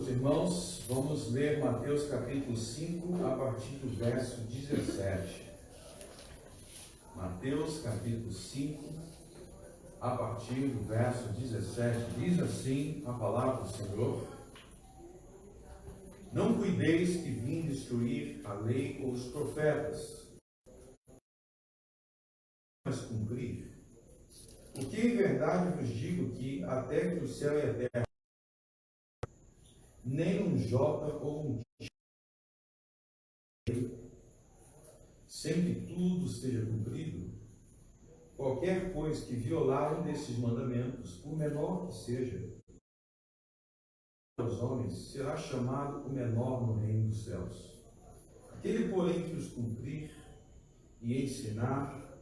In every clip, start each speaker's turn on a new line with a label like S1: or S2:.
S1: Irmãos, vamos ler Mateus capítulo 5, a partir do verso 17. Mateus capítulo 5, a partir do verso 17. Diz assim a palavra do Senhor: Não cuideis que vim destruir a lei ou os profetas, mas cumprir. Porque em verdade vos digo que até que o céu e a terra, nem um jota ou um sem que tudo seja cumprido, qualquer pois que violar um desses mandamentos, por menor que seja, aos homens, será chamado o menor no reino dos céus. Aquele, porém, que os cumprir e ensinar,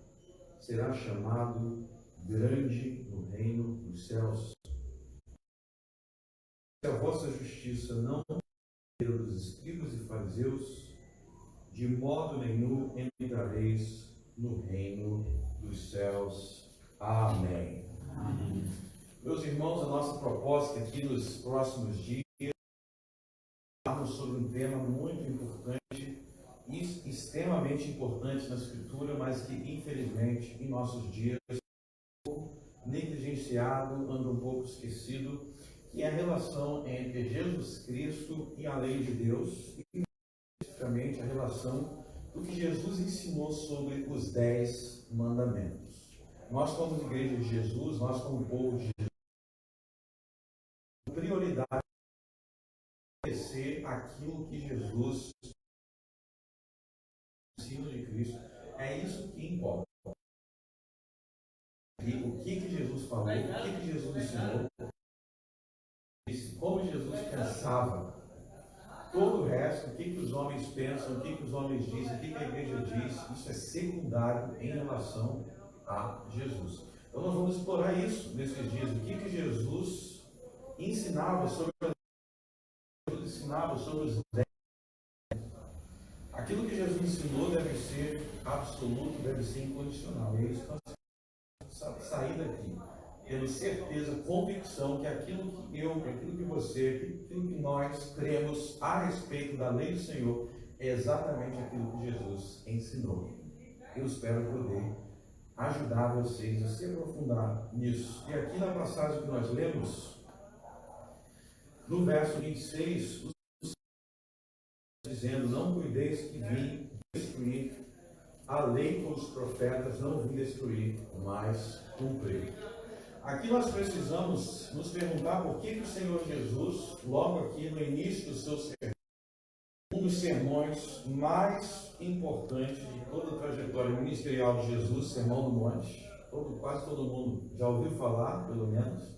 S1: será chamado grande no reino dos céus. Se a vossa justiça não era dos escribas e fariseus, de modo nenhum entrareis no reino dos céus. Amém. Amém. Meus irmãos, a nossa proposta aqui nos próximos dias é falarmos sobre um tema muito importante e extremamente importante na Escritura, mas que infelizmente em nossos dias é um pouco negligenciado, anda um pouco esquecido, que é a relação entre Jesus Cristo e a lei de Deus, e especificamente a relação do que Jesus ensinou sobre os 10 mandamentos. Nós, como igreja de Jesus, nós, como povo de Jesus, prioridade é ser aquilo que Jesus ensina de Cristo. É isso que importa. E o que Jesus falou, o que Jesus ensinou, como Jesus pensava. Todo o resto, o que os homens pensam, o que os homens dizem, o que a igreja diz, isso é secundário em relação a Jesus. Então nós vamos explorar isso nesses dias. O que Jesus ensinava sobre os 10. Aquilo que Jesus ensinou deve ser absoluto, deve ser incondicional. E é isso que nós temos que sair daqui, tendo certeza, convicção que aquilo que eu, aquilo que você, aquilo que nós cremos a respeito da lei do Senhor é exatamente aquilo que Jesus ensinou. Eu espero poder ajudar vocês a se aprofundar nisso. E aqui na passagem que nós lemos, no verso 26, dizendo: Não cuideis que vim destruir a lei com os profetas, não vim destruir, mas cumprir. Aqui nós precisamos nos perguntar por que o Senhor Jesus, logo aqui no início do seu sermão, um dos sermões mais importantes de toda a trajetória ministerial de Jesus, Sermão do Monte, quase todo mundo já ouviu falar, pelo menos,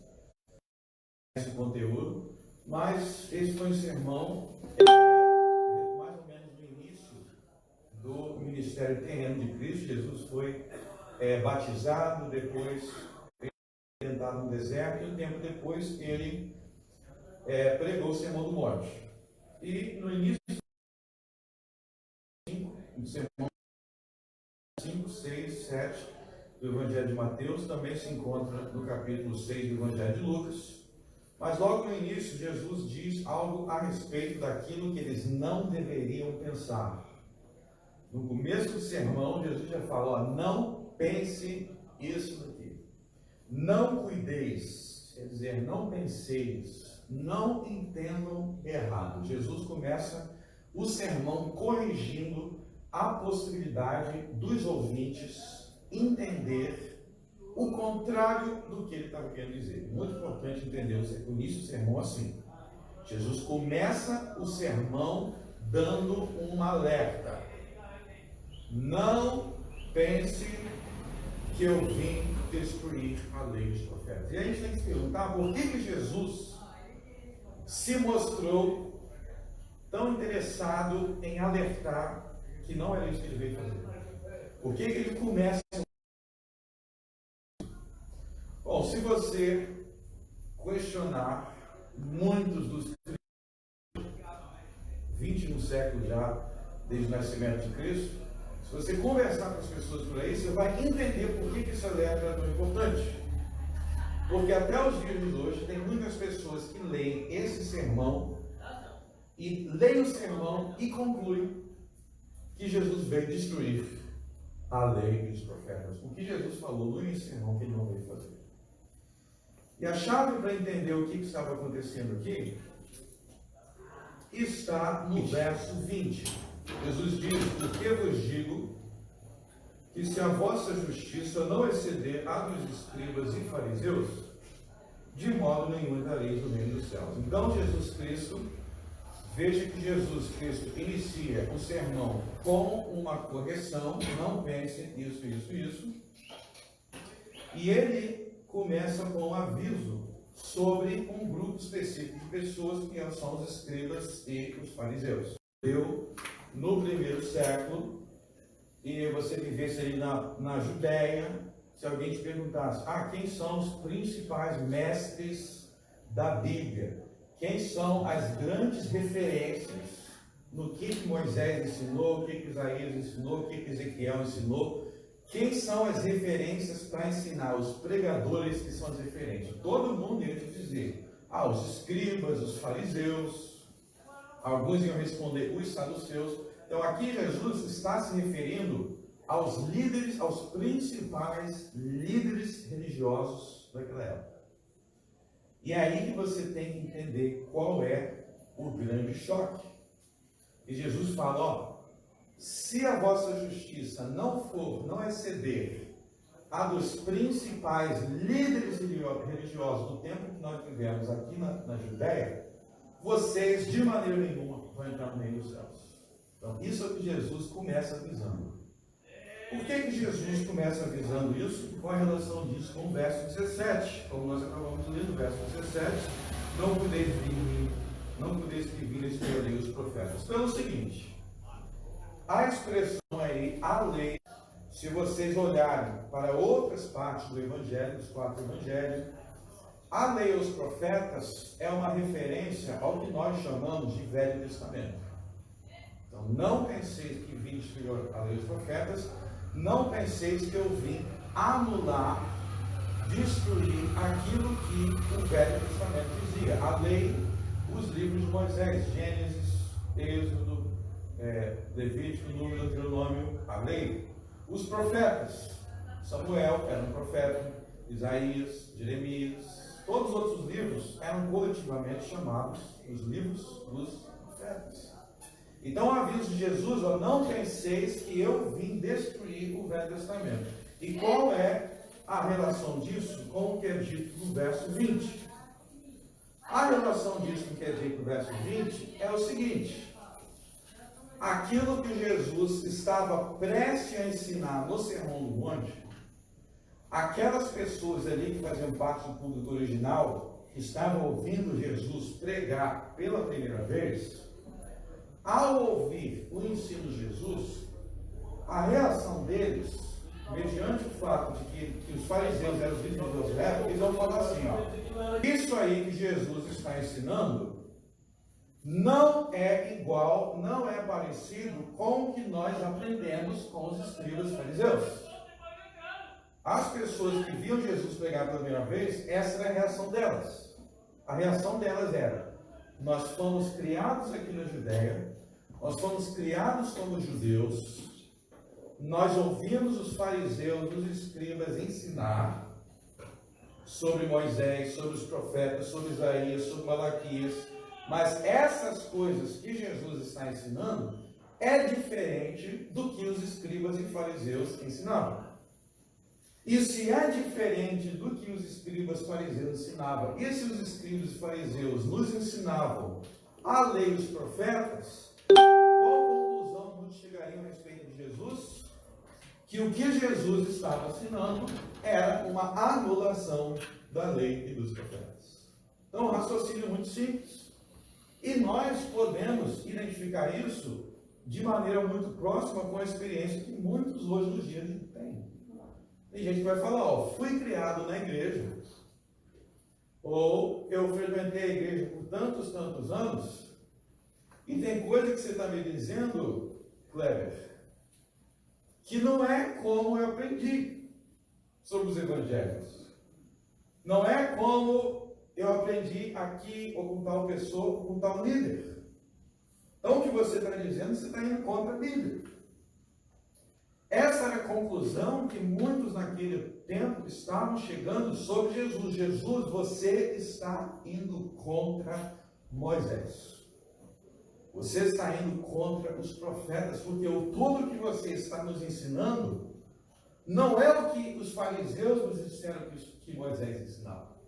S1: esse conteúdo, mas esse foi um sermão mais ou menos no início do ministério terreno de Cristo. Jesus foi batizado, depois tentado no deserto, e um tempo depois ele pregou o Sermão do Monte. E no início do Sermão 5, 6, 7 do Evangelho de Mateus, também se encontra no capítulo 6 do Evangelho de Lucas. Mas logo no início, Jesus diz algo a respeito daquilo que eles não deveriam pensar. No começo do sermão, Jesus já fala: não pense isso daqui. Não cuideis, quer dizer, não penseis, não entendam errado. Jesus começa o sermão corrigindo a possibilidade dos ouvintes entender o contrário do que ele estava querendo dizer. Muito importante entender o início do sermão assim. Jesus começa o sermão dando um alerta. Não pense que eu vim destruir a lei dos profetas. E a gente tem que se perguntar por que Jesus se mostrou tão interessado em alertar que não era isso que ele veio fazer. Por que ele começa? Bom, se você questionar muitos dos 20 no século já, desde o nascimento de Cristo, se você conversar com as pessoas por aí, você vai entender por que esse alerta é tão importante. Porque até os dias de hoje, tem muitas pessoas que leem esse sermão e lê o sermão e conclui que Jesus veio destruir a lei e os profetas. O que Jesus falou no sermão que ele não veio fazer. E a chave para entender o que estava acontecendo aqui está no verso 20. Jesus diz: porque vos digo que se a vossa justiça não exceder a dos escribas e fariseus, de modo nenhum entrareis no reino dos céus. Então Jesus Cristo, veja que Jesus Cristo inicia o sermão com uma correção: não pense isso, isso, isso. E ele começa com um aviso sobre um grupo específico de pessoas, que são os escribas e os fariseus. Eu, no primeiro século, e você vivesse ali na Judéia, se alguém te perguntasse: quem são os principais mestres da Bíblia? Quem são as grandes referências no que Moisés ensinou, o que Isaías ensinou, o que Ezequiel ensinou? Quem são as referências para ensinar? Os pregadores que são as referências. Todo mundo ia te dizer: os escribas, os fariseus. Alguns iam responder: os saduceus. Então aqui Jesus está se referindo aos líderes, aos principais líderes religiosos daquela época. E é aí que você tem que entender qual é o grande choque. E Jesus fala: se a vossa justiça não exceder a dos principais líderes religiosos do tempo que nós vivemos aqui na Judéia, vocês de maneira nenhuma vão entrar no reino dos céus. Então, isso é o que Jesus começa avisando. Por que Jesus começa avisando isso? Qual a relação disso com o verso 17? Como nós acabamos de ler no verso 17, não podeis que vir escolher os profetas. Pelo seguinte, a expressão aí, a lei, se vocês olharem para outras partes do Evangelho, dos 4 Evangelhos, a lei e os profetas é uma referência ao que nós chamamos de Velho Testamento. Então, não penseis que vim destruir a lei e os profetas, não penseis que eu vim anular, destruir aquilo que o Velho Testamento dizia. A lei, os livros de Moisés, Gênesis, Êxodo, Levítico, Número, Deuteronômio, a lei. Os profetas, Samuel era um profeta, Isaías, Jeremias, todos os outros livros eram coletivamente chamados os livros dos profetas. Então o aviso de Jesus: não penseis que eu vim destruir o Velho Testamento. E qual é a relação disso com o que é dito no verso 20? A relação disso com o que é dito no verso 20 é o seguinte: aquilo que Jesus estava prestes a ensinar no Sermão do Monte, aquelas pessoas ali que faziam parte do público original, que estavam ouvindo Jesus pregar pela primeira vez, ao ouvir o ensino de Jesus, a reação deles, mediante o fato de que os fariseus eram os líderes da época, eles vão falar assim: isso aí que Jesus está ensinando não é igual, não é parecido com o que nós aprendemos com os escribas fariseus. As pessoas que viam Jesus pregar pela primeira vez, essa era a reação delas. A reação delas era: nós fomos criados aqui na Judéia, nós fomos criados como judeus, nós ouvimos os fariseus, os escribas ensinar sobre Moisés, sobre os profetas, sobre Isaías, sobre Malaquias, mas essas coisas que Jesus está ensinando é diferente do que os escribas e fariseus ensinavam. E se é diferente do que os escribas e fariseus ensinavam, e se os escribas e fariseus nos ensinavam a lei dos profetas, qual conclusão muitos chegariam a respeito de Jesus? Que o que Jesus estava ensinando era uma anulação da lei e dos profetas. Então, um raciocínio muito simples. E nós podemos identificar isso de maneira muito próxima com a experiência que muitos hoje nos dias têm. Tem gente que vai falar: fui criado na igreja, ou eu frequentei a igreja por tantos anos, e tem coisa que você está me dizendo, Kleber, que não é como eu aprendi sobre os evangelhos. Não é como eu aprendi aqui, ou com tal pessoa, ou com tal líder. Então, o que você está dizendo, você está indo contra a Bíblia. Essa era a conclusão que muitos naquele tempo estavam chegando sobre Jesus. Jesus, você está indo contra Moisés. Você está indo contra os profetas, porque tudo que você está nos ensinando não é o que os fariseus nos disseram que Moisés ensinava.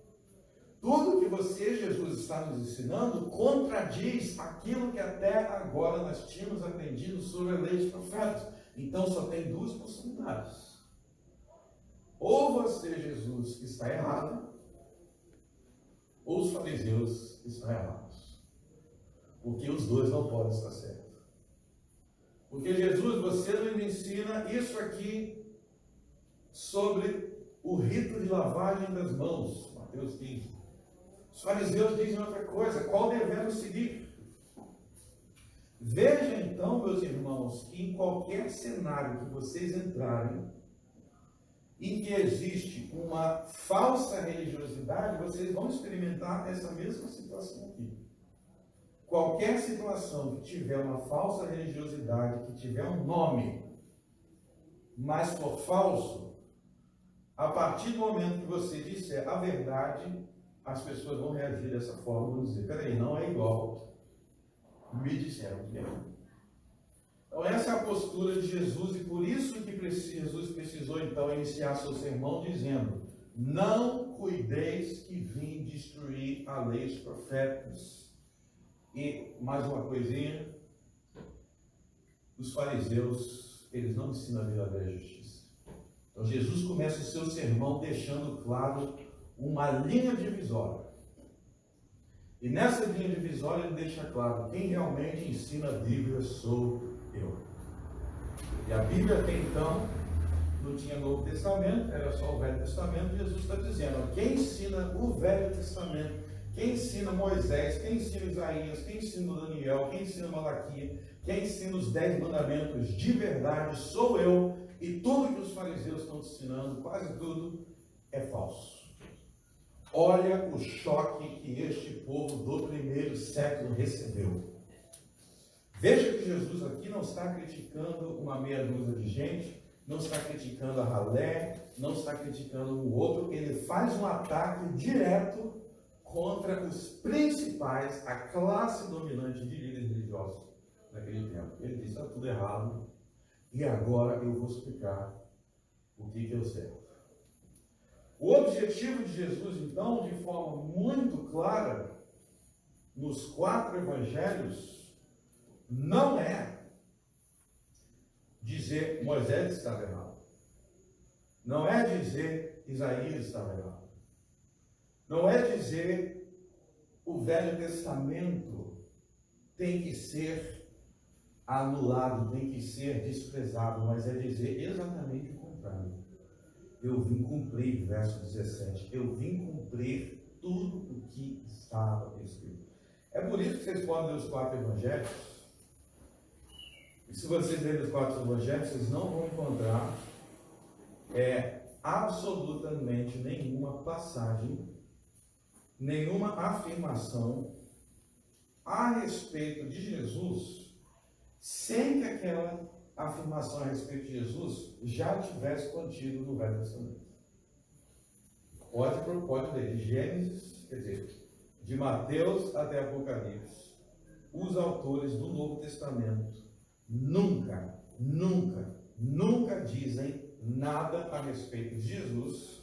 S1: Tudo que você, Jesus, está nos ensinando contradiz aquilo que até agora nós tínhamos aprendido sobre a lei dos profetas. Então só tem duas possibilidades. Ou você, Jesus, está errado, ou os fariseus estão errados. Porque os dois não podem estar certos. Porque Jesus, você nos ensina isso aqui sobre o rito de lavagem das mãos. Mateus 15. Os fariseus dizem outra coisa. Qual devemos seguir? Veja então, meus irmãos, que em qualquer cenário que vocês entrarem, em que existe uma falsa religiosidade, vocês vão experimentar essa mesma situação aqui. Qualquer situação que tiver uma falsa religiosidade, que tiver um nome, mas for falso, a partir do momento que você disser a verdade, as pessoas vão reagir dessa forma, vão dizer, peraí, não é igual. Me disseram que é. Então essa é a postura de Jesus, e por isso que Jesus precisou então iniciar seu sermão dizendo, não cuideis que vim destruir a lei dos profetas. E mais uma coisinha, os fariseus, eles não ensinam a verdadeira justiça. Então Jesus começa o seu sermão deixando claro uma linha divisória. E nessa linha divisória ele deixa claro, quem realmente ensina a Bíblia sou eu. E a Bíblia até então não tinha Novo Testamento, era só o Velho Testamento. Jesus está dizendo, quem ensina o Velho Testamento, quem ensina Moisés, quem ensina Isaías, quem ensina Daniel, quem ensina Malaquias, quem ensina os 10 mandamentos de verdade sou eu, e tudo que os fariseus estão ensinando, quase tudo, é falso. Olha o choque que este povo do primeiro século recebeu. Veja que Jesus aqui não está criticando uma meia dúzia de gente, não está criticando a ralé, não está criticando o outro, ele faz um ataque direto contra os principais, a classe dominante de líderes religiosos naquele tempo. Ele diz, está tudo errado, e agora eu vou explicar o que é o certo. O objetivo de Jesus, então, de forma muito clara, nos 4 evangelhos, não é dizer Moisés estava errado. Não é dizer Isaías estava errado. Não é dizer o Velho Testamento tem que ser anulado, tem que ser desprezado, mas é dizer exatamente o contrário. Eu vim cumprir, verso 17, eu vim cumprir tudo o que estava escrito. É por isso que vocês podem ler os 4 evangelhos. E se vocês lerem os 4 evangelhos, vocês não vão encontrar absolutamente nenhuma passagem, nenhuma afirmação a respeito de Jesus, sem que aquela afirmação a respeito de Jesus já tivesse contido no Velho Testamento. Pode ler de Gênesis, quer dizer, de Mateus até Apocalipse. Os autores do Novo Testamento nunca dizem nada a respeito de Jesus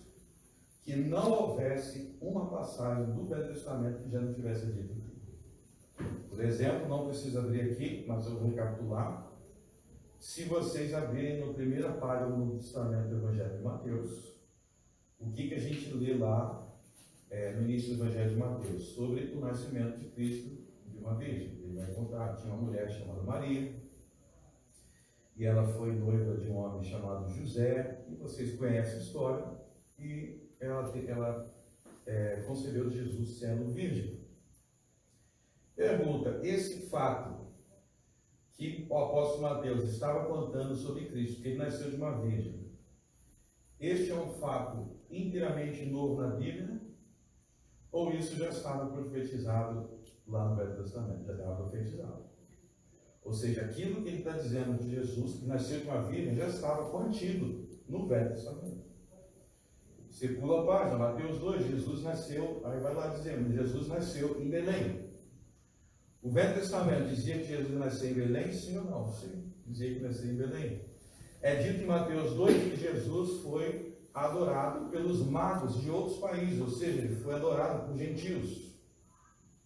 S1: que não houvesse uma passagem do Velho Testamento que já não tivesse dito aqui. Por exemplo, não preciso abrir aqui, mas eu vou recapitular. Se vocês abrirem na primeira página do Novo Testamento do Evangelho de Mateus, o que a gente lê lá no início do Evangelho de Mateus? Sobre o nascimento de Cristo de uma virgem. Ele vai contar, tinha uma mulher chamada Maria, e ela foi noiva de um homem chamado José, e vocês conhecem a história, e ela concebeu Jesus sendo virgem. Pergunta, esse fato que o apóstolo Mateus estava contando sobre Cristo, que ele nasceu de uma virgem, este é um fato inteiramente novo na Bíblia, ou isso já estava profetizado lá no Velho Testamento? Já estava profetizado. Ou seja, aquilo que ele está dizendo de Jesus, que nasceu de uma virgem, já estava contido no Velho Testamento. Você pula a página, Mateus 2, Jesus nasceu, aí vai lá dizendo, Jesus nasceu em Belém. O Velho Testamento dizia que Jesus nasceu em Belém, sim ou não? Sim, dizia que nasceu em Belém. É dito em Mateus 2 que Jesus foi adorado pelos magos de outros países, ou seja, ele foi adorado por gentios.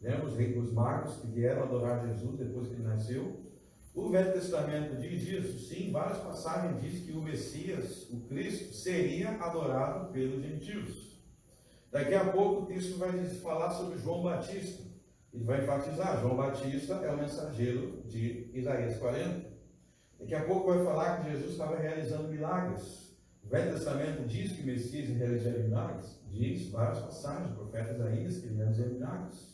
S1: Lembra os magos que vieram adorar Jesus depois que ele nasceu? O Velho Testamento diz isso, sim, várias passagens diz que o Messias, o Cristo, seria adorado pelos gentios. Daqui a pouco o texto vai falar sobre João Batista. Ele vai enfatizar, João Batista é o mensageiro de Isaías 40. Daqui a pouco vai falar que Jesus estava realizando milagres. O Velho Testamento diz que o Messias realizaria milagres. Diz várias passagens, o profeta Isaías que ele realizou milagres.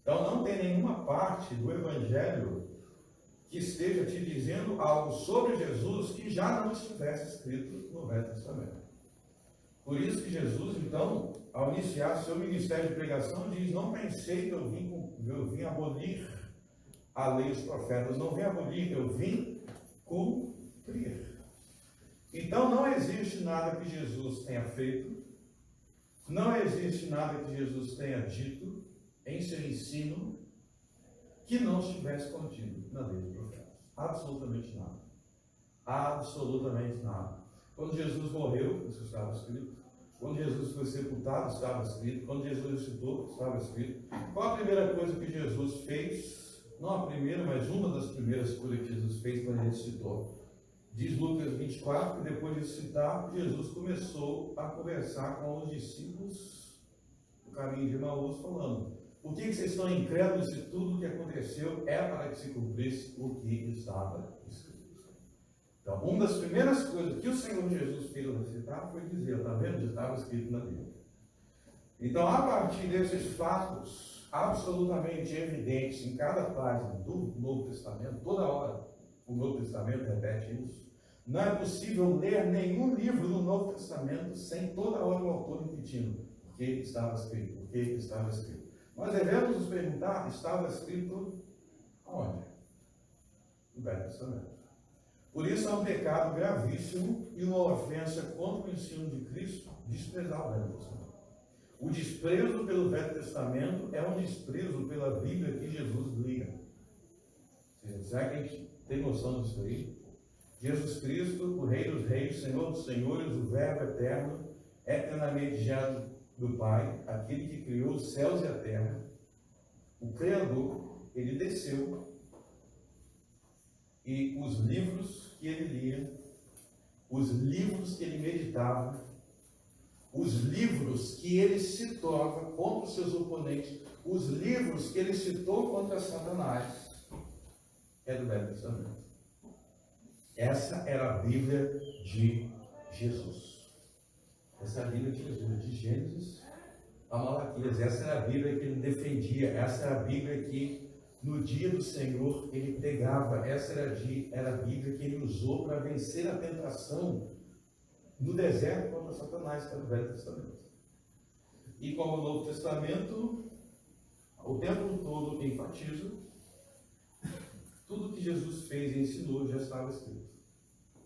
S1: Então não tem nenhuma parte do Evangelho que esteja te dizendo algo sobre Jesus que já não estivesse escrito no Velho Testamento. Por isso que Jesus, então, ao iniciar seu ministério de pregação, diz: não pensei que eu vim abolir a lei e os profetas, não vim abolir, eu vim cumprir. Então não existe nada que Jesus tenha feito, não existe nada que Jesus tenha dito em seu ensino que não estivesse contido na lei dos profetas. Absolutamente nada. Absolutamente nada. Quando Jesus morreu, isso estava escrito. Quando Jesus foi sepultado, estava escrito. Quando Jesus ressuscitou, estava escrito. Qual a primeira coisa que Jesus fez? Não a primeira, mas uma das primeiras coisas que Jesus fez quando ele ressuscitou. Diz Lucas 24 que depois de ressuscitar, Jesus começou a conversar com os discípulos no caminho de Emaús, falando: por que vocês estão incrédulos se tudo o que aconteceu é para que se cumprisse o que estava escrito? Então, uma das primeiras coisas que o Senhor Jesus fez ao ressuscitar foi dizer: está vendo? Estava escrito na Bíblia. Então, a partir desses fatos absolutamente evidentes em cada página do Novo Testamento, toda hora o Novo Testamento repete isso, não é possível ler nenhum livro do Novo Testamento sem toda hora o autor repetindo o que estava escrito, o que estava escrito. Nós devemos nos perguntar: estava escrito aonde? No Velho Testamento. Por isso é um pecado gravíssimo e uma ofensa contra o ensino de Cristo desprezar o Velho Testamento. O desprezo pelo Velho Testamento é um desprezo pela Bíblia que Jesus liga. Será que a gente tem noção disso aí? Jesus Cristo, o Rei dos Reis, Senhor dos Senhores, o Verbo eterno, eternamente gerado do Pai, aquele que criou os céus e a terra, o Criador, ele desceu, e os livros que ele lia, os livros que ele meditava, os livros que ele citava contra os seus oponentes, os livros que ele citou contra Satanás, é do Velho Testamento. Essa era a Bíblia de Jesus. Essa é a Bíblia de Jesus, de Gênesis a Malaquias. Essa era a Bíblia que ele defendia. Essa era a Bíblia que no dia do Senhor ele pregava. Essa era a Bíblia que ele usou para vencer a tentação no deserto contra Satanás, que era o Velho Testamento. E como o Novo Testamento, o tempo todo enfatiza, tudo que Jesus fez e ensinou já estava escrito.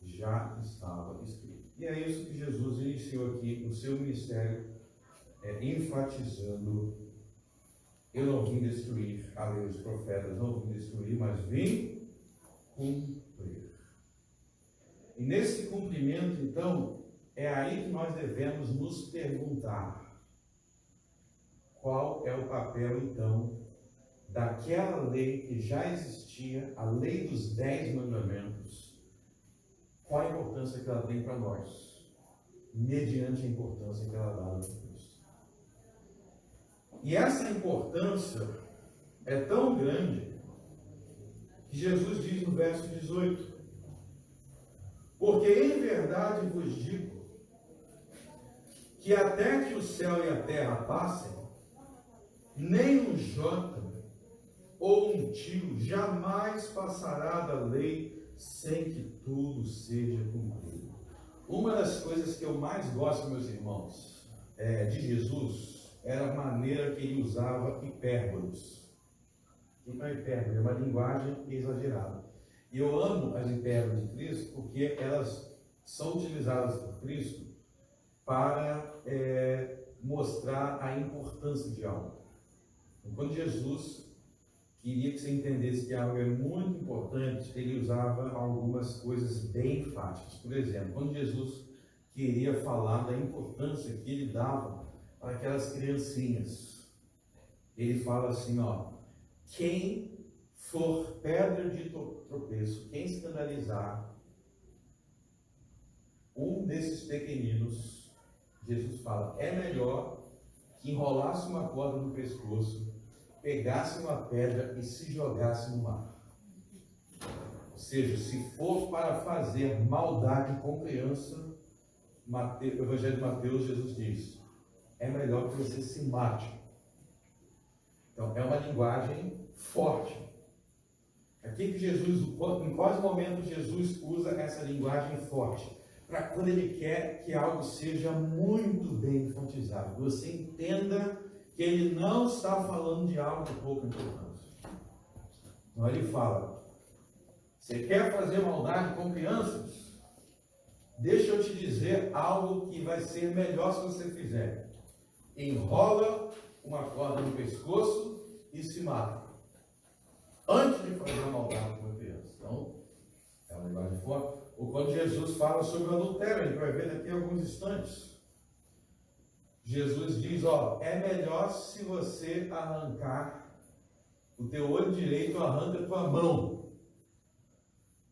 S1: Já estava escrito. E é isso que Jesus iniciou aqui no seu ministério, enfatizando: eu não vim destruir a lei dos profetas, não vim destruir, mas vim cumprir. E nesse cumprimento, então, é aí que nós devemos nos perguntar: qual é o papel, então, daquela lei que já existia, a lei dos 10 mandamentos? Qual a importância que ela tem para nós, mediante a importância que ela dá para Cristo? E essa importância é tão grande que Jesus diz no verso 18: porque em verdade vos digo que até que o céu e a terra passem, nem um jota ou um tio jamais passará da lei sem que tudo seja cumprido. Uma das coisas que eu mais gosto, meus irmãos, de Jesus, era a maneira que ele usava hipérboles. O que é hipérbole? É uma linguagem exagerada. E eu amo as hipérboles de Cristo porque elas são utilizadas por Cristo para mostrar a importância de algo. Então, quando Jesus queria que você entendesse que algo é muito importante, ele usava algumas coisas bem enfáticas. Por exemplo, quando Jesus queria falar da importância que ele dava para aquelas criancinhas, ele fala assim, ó, quem for pedra de tropeço, quem escandalizar um desses pequeninos, Jesus fala, é melhor que enrolasse uma corda no pescoço, pegasse uma pedra e se jogasse no mar. Ou seja, se for para fazer maldade com criança, o Evangelho de Mateus, Jesus diz, é melhor que você se mate. Então, é uma linguagem forte. Aqui que Jesus, em quais momentos Jesus usa essa linguagem forte? Para quando ele quer que algo seja muito bem enfatizado. Você entenda que ele não está falando de algo de pouca importância. Então ele fala, você quer fazer maldade com crianças? Deixa eu te dizer algo que vai ser melhor se você fizer. Enrola uma corda no pescoço e se mata. Antes de fazer a maldade com a criança. Então, é uma linguagem forte. Ou quando Jesus fala sobre o adultério, a gente vai ver daqui a alguns instantes. Jesus diz, ó, é melhor se você arrancar o teu olho direito, arranca a tua mão.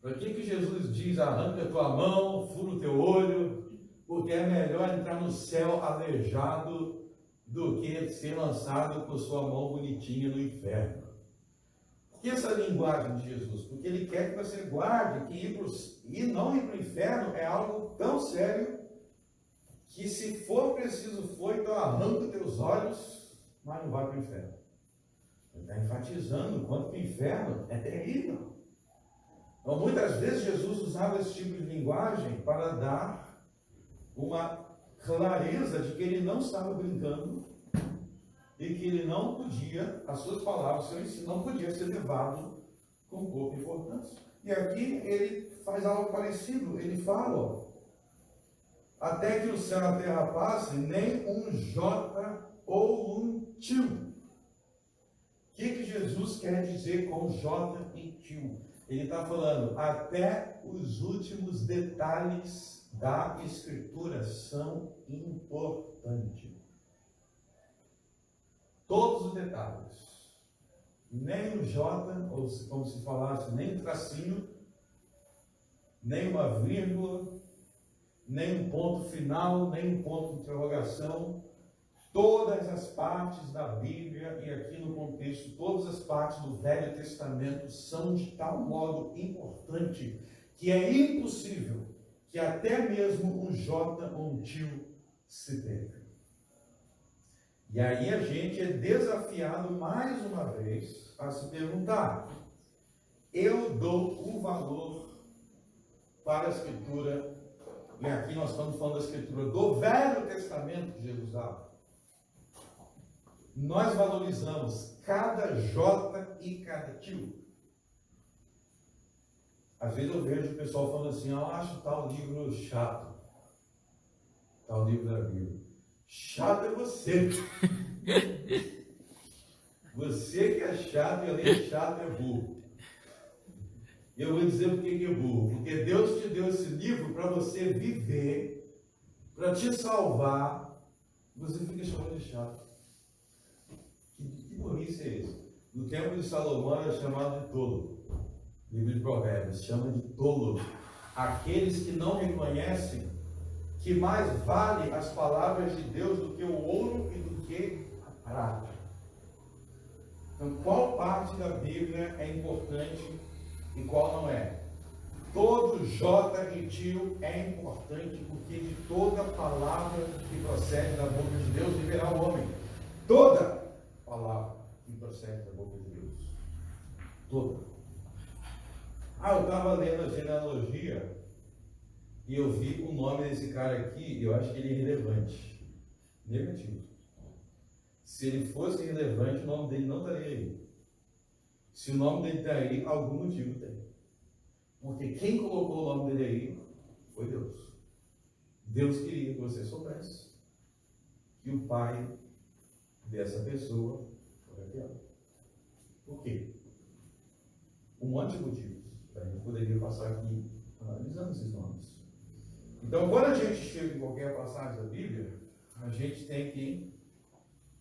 S1: Para que Jesus diz, arranca a tua mão, fura o teu olho? Porque é melhor entrar no céu aleijado do que ser lançado com sua mão bonitinha no inferno. Por que essa linguagem de Jesus? Porque ele quer que você guarde que não ir para o inferno é algo tão sério que se for preciso então arranca os teus olhos, mas não vai para o inferno. Ele está enfatizando o quanto que o inferno é terrível. Então, muitas vezes Jesus usava esse tipo de linguagem para dar uma clareza de que ele não estava brincando e que ele não podia, as suas palavras, o seu ensino não podia ser levado com pouca importância. E aqui ele faz algo parecido, ele fala, ó, até que o céu e a terra passem, nem um jota ou um tio. O que Jesus quer dizer com jota e tio? Ele está falando, até os últimos detalhes da Escritura são importantes. Todos os detalhes. Nem um jota, ou como se falasse, nem um tracinho, nem uma vírgula, nem um ponto final, nem um ponto de interrogação. Todas as partes da Bíblia, e aqui no contexto, todas as partes do Velho Testamento são de tal modo importante que é impossível que até mesmo um jota ou um tio se perca. E aí a gente é desafiado mais uma vez a se perguntar, eu dou o valor para a Escritura, e aqui nós estamos falando da Escritura do Velho Testamento que Jesus dava. Nós valorizamos cada jota e cada tio. Às vezes eu vejo o pessoal falando assim, eu acho tal livro chato, tal livro da Bíblia. Chato é você. Você que é chato e além de chato é burro. E eu vou dizer por que é burro. Porque Deus te deu esse livro para você viver, para te salvar. Você fica chamando de chato. Que burrice é isso? No tempo de Salomão era chamado de tolo. Livro de Provérbios chama de tolo aqueles que não reconhecem que mais vale as palavras de Deus do que o ouro e do que a prata. Então, qual parte da Bíblia é importante e qual não é? Todo jota e tio é importante, porque de toda palavra que procede da boca de Deus viverá o homem. Toda palavra que procede da boca de Deus. Toda. Eu estava lendo a genealogia e eu vi o nome desse cara aqui e eu acho que ele é irrelevante. Negativo. Se ele fosse irrelevante, o nome dele não estaria aí. Se o nome dele está aí, algum motivo tem. Porque quem colocou o nome dele aí foi Deus. Deus queria que você soubesse que o pai dessa pessoa foi Raquel. Por quê? Um monte de motivos. A gente poderia passar aqui analisando esses nomes. Então, quando a gente chega em qualquer passagem da Bíblia, a gente tem que,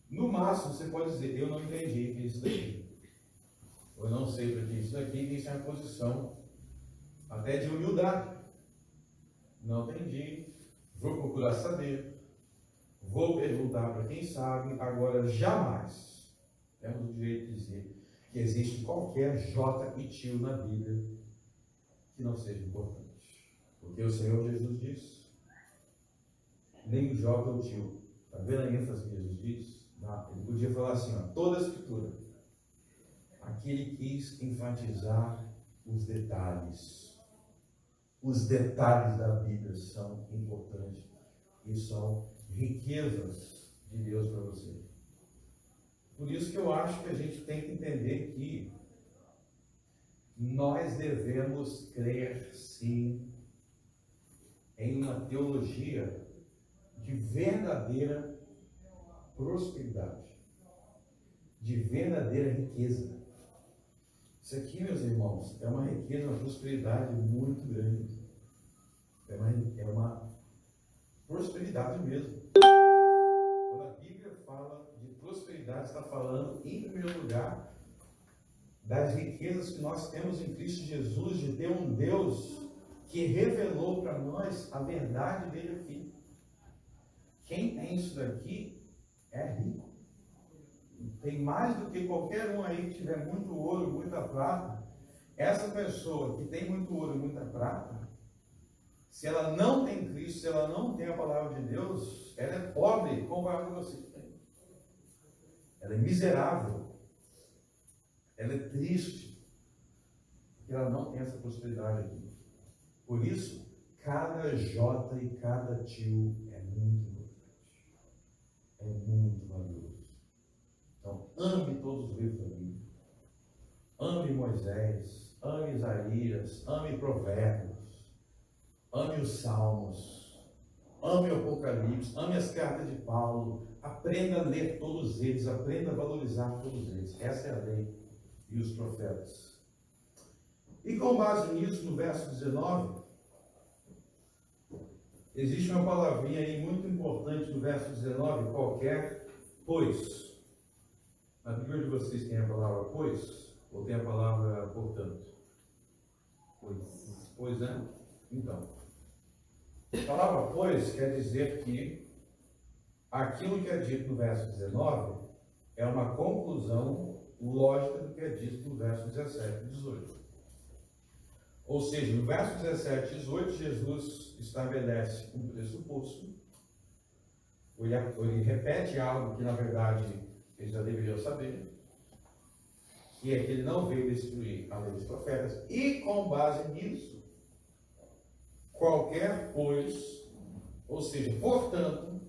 S1: no máximo, você pode dizer, eu não entendi o que é isso daqui. Eu não sei para que é isso daqui, e isso é uma posição até de humildade. Não entendi, vou procurar saber, vou perguntar para quem sabe. Agora, jamais temos o direito de dizer que existe qualquer J e tio na Bíblia que não seja importante. Porque o Senhor Jesus diz, nem o J ou o tio. Está vendo a ênfase que Jesus diz? Ele podia falar assim, ó, toda a Escritura. Aqui ele quis enfatizar os detalhes. Os detalhes da Bíblia são importantes e são riquezas de Deus para você. Por isso que eu acho que a gente tem que entender que nós devemos crer, sim, em uma teologia de verdadeira prosperidade, de verdadeira riqueza. Isso aqui, meus irmãos, é uma riqueza, uma prosperidade muito grande. É uma prosperidade mesmo. Quando a Bíblia fala de prosperidade, está falando, em primeiro lugar, das riquezas que nós temos em Cristo Jesus, de ter um Deus que revelou para nós a verdade dele aqui. Quem tem isso daqui é rico. Tem mais do que qualquer um aí que tiver muito ouro, muita prata. Essa pessoa que tem muito ouro e muita prata, se ela não tem Cristo, se ela não tem a palavra de Deus, ela é pobre comparado com você que tem. Ela é miserável. Ela é triste. Porque ela não tem essa prosperidade aqui. Por isso, cada J e cada tio é muito importante. É muito valioso. Então, ame todos os livros da Bíblia. Ame Moisés, ame Isaías, ame Provérbios, ame os Salmos, ame o Apocalipse, ame as cartas de Paulo. Aprenda a ler todos eles, aprenda a valorizar todos eles. Essa é a lei e os profetas. E com base nisso, no verso 19, existe uma palavrinha aí muito importante no verso 19, qualquer, pois. Na Bíblia de vocês tem a palavra pois? Ou tem a palavra portanto? Pois. Pois, né? Então, a palavra pois quer dizer que aquilo que é dito no verso 19 é uma conclusão lógica do que é dito no verso 17 e 18. Ou seja, no verso 17 e 18, Jesus estabelece um pressuposto, ele repete algo que, na verdade, ele já deveria saber, que é que ele não veio destruir a lei dos profetas, e com base nisso, qualquer pois, ou seja, portanto,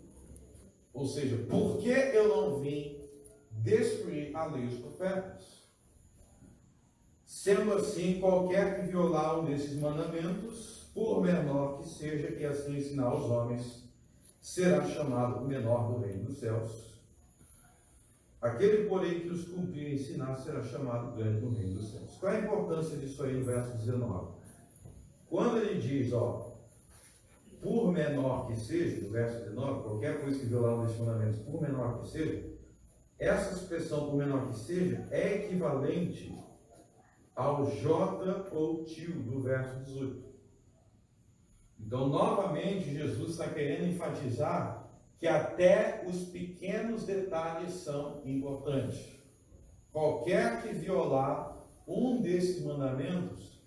S1: ou seja, por que eu não vim destruir a lei dos profetas? Sendo assim, qualquer que violar um desses mandamentos, por menor que seja, e assim ensinar aos homens, será chamado o menor do reino dos céus. Aquele, porém, que os cumprir e ensinar, será chamado grande no reino dos céus. Qual é a importância disso aí no verso 19? Quando ele diz, por menor que seja, no verso 19, qualquer coisa que violar um desses mandamentos, por menor que seja, essa expressão por menor que seja é equivalente ao J ou tio do verso 18. Então, novamente, Jesus está querendo enfatizar que até os pequenos detalhes são importantes. Qualquer que violar um desses mandamentos,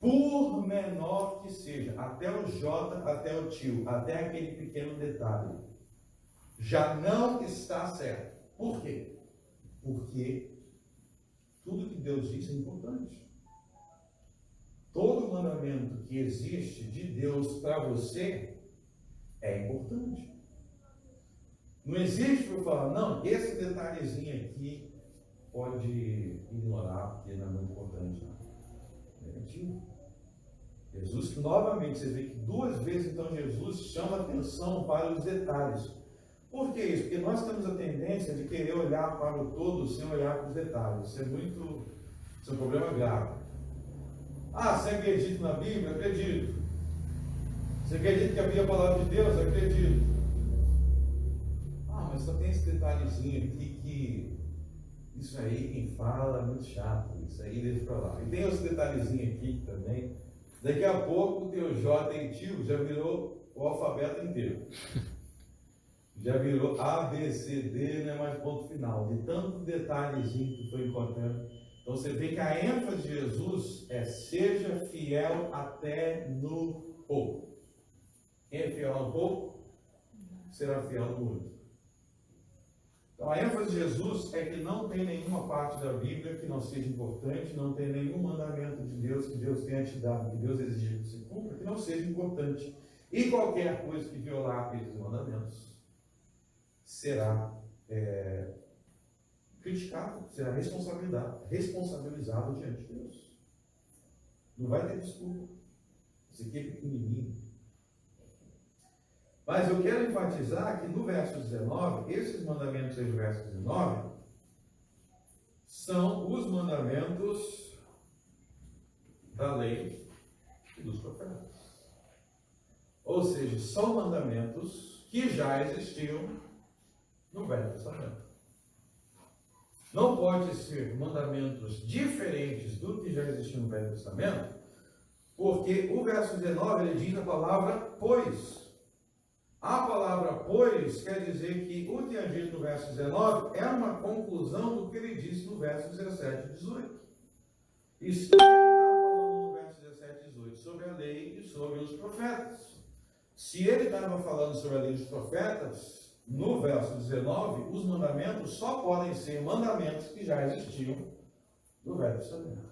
S1: por menor que seja, até o J, até o tio, até aquele pequeno detalhe, já não está certo. Por quê? Porque tudo que Deus diz é importante. Todo mandamento que existe de Deus para você é importante. Não existe para eu falar, não, esse detalhezinho aqui pode ignorar, porque não é muito importante. Não. Negativo. Jesus, novamente, você vê que duas vezes, então, Jesus chama atenção para os detalhes. Por que isso? Porque nós temos a tendência de querer olhar para o todo sem olhar para os detalhes. Isso é um problema grave. Ah, você acredita na Bíblia? Acredito. Você acredita que a Bíblia é a palavra de Deus? Acredito. Ah, mas só tem esse detalhezinho aqui que isso aí quem fala é muito chato. Isso aí deixa para lá. E tem esse detalhezinho aqui também. Daqui a pouco o teu J e tio já virou o alfabeto inteiro. Já virou A, B, C, D, não é mais ponto final. De tanto detalhezinho que foi encontrando. Então você vê que a ênfase de Jesus é: seja fiel até no pouco. Quem é fiel no pouco, será fiel no muito. Então a ênfase de Jesus é que não tem nenhuma parte da Bíblia que não seja importante, não tem nenhum mandamento de Deus que Deus tenha te dado, que Deus exige que você cumpra, que não seja importante. E qualquer coisa que violar aqueles mandamentos será criticado, será responsabilizado diante de Deus. Não vai ter desculpa. Isso aqui é pequenininho. Mas eu quero enfatizar que no verso 19, esses mandamentos aí do verso 19, são os mandamentos da lei e dos profetas. Ou seja, são mandamentos que já existiam no Velho Testamento. Não pode ser mandamentos diferentes do que já existia no Velho Testamento, porque o verso 19 ele diz a palavra pois. A palavra pois quer dizer que o que é dito no verso 19 é uma conclusão do que ele disse no verso 17 e 18. Isso que ele estava falando no verso 17 e 18 sobre a lei e sobre os profetas. Se ele estava falando sobre a lei e os profetas, no verso 19, os mandamentos só podem ser mandamentos que já existiam no Velho Testamento.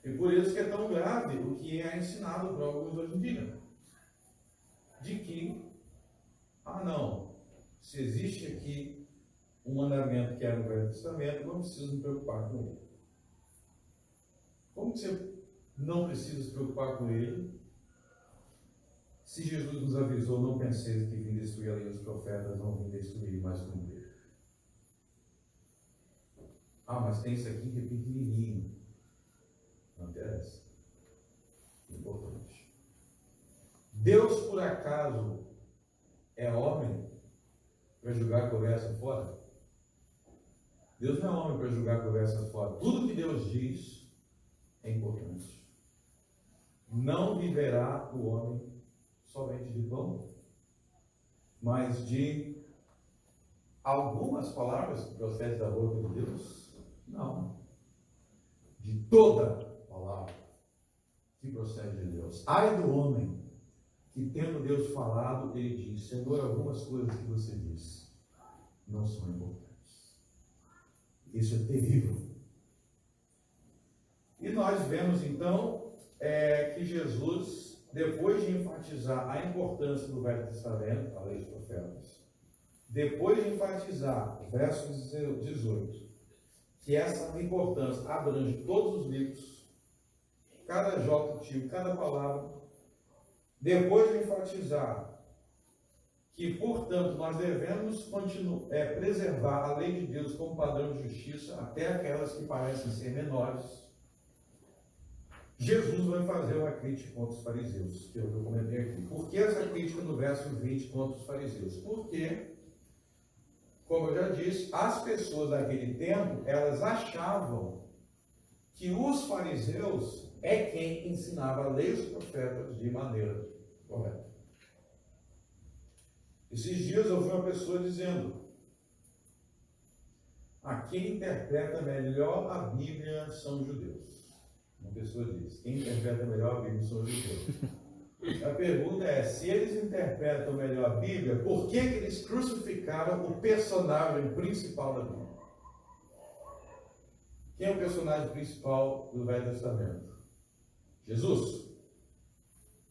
S1: E por isso que é tão grave o que é ensinado para alguns hoje em dia. De que, não, se existe aqui um mandamento que era no Velho Testamento, não preciso me preocupar com ele. Como que você não precisa se preocupar com ele? Se Jesus nos avisou, não penseis que vim destruir a lei dos profetas, não vim destruir, mas cumprir. Mas tem isso aqui que é pequenininho. Não interessa. Importante. Deus, por acaso, é homem para julgar a conversa fora? Deus não é homem para julgar a conversa fora. Tudo que Deus diz é importante. Não viverá o homem somente de pão, mas de algumas palavras que procedem da boca de Deus? Não. De toda palavra que procede de Deus. Ai do homem que, tendo Deus falado, ele diz: Senhor, algumas coisas que você diz não são importantes. Isso é terrível. E nós vemos então que Jesus, depois de enfatizar a importância do Velho Testamento, a lei dos profetas, depois de enfatizar o verso 18, que essa importância abrange todos os livros, cada J, cada palavra, depois de enfatizar que, portanto, nós devemos preservar a lei de Deus como padrão de justiça, até aquelas que parecem ser menores, Jesus vai fazer uma crítica contra os fariseus, que eu comentei aqui. Por que essa crítica no verso 20 contra os fariseus? Porque, como eu já disse, as pessoas daquele tempo, elas achavam que os fariseus é quem ensinava a lei dos profetas de maneira correta. Esses dias eu vi uma pessoa dizendo: quem interpreta melhor a Bíblia são os judeus. Uma pessoa diz: quem interpreta melhor a Bíblia são os judeus. A pergunta é: se eles interpretam melhor a Bíblia, por que eles crucificaram o personagem principal da Bíblia? Quem é o personagem principal do Velho Testamento? Jesus.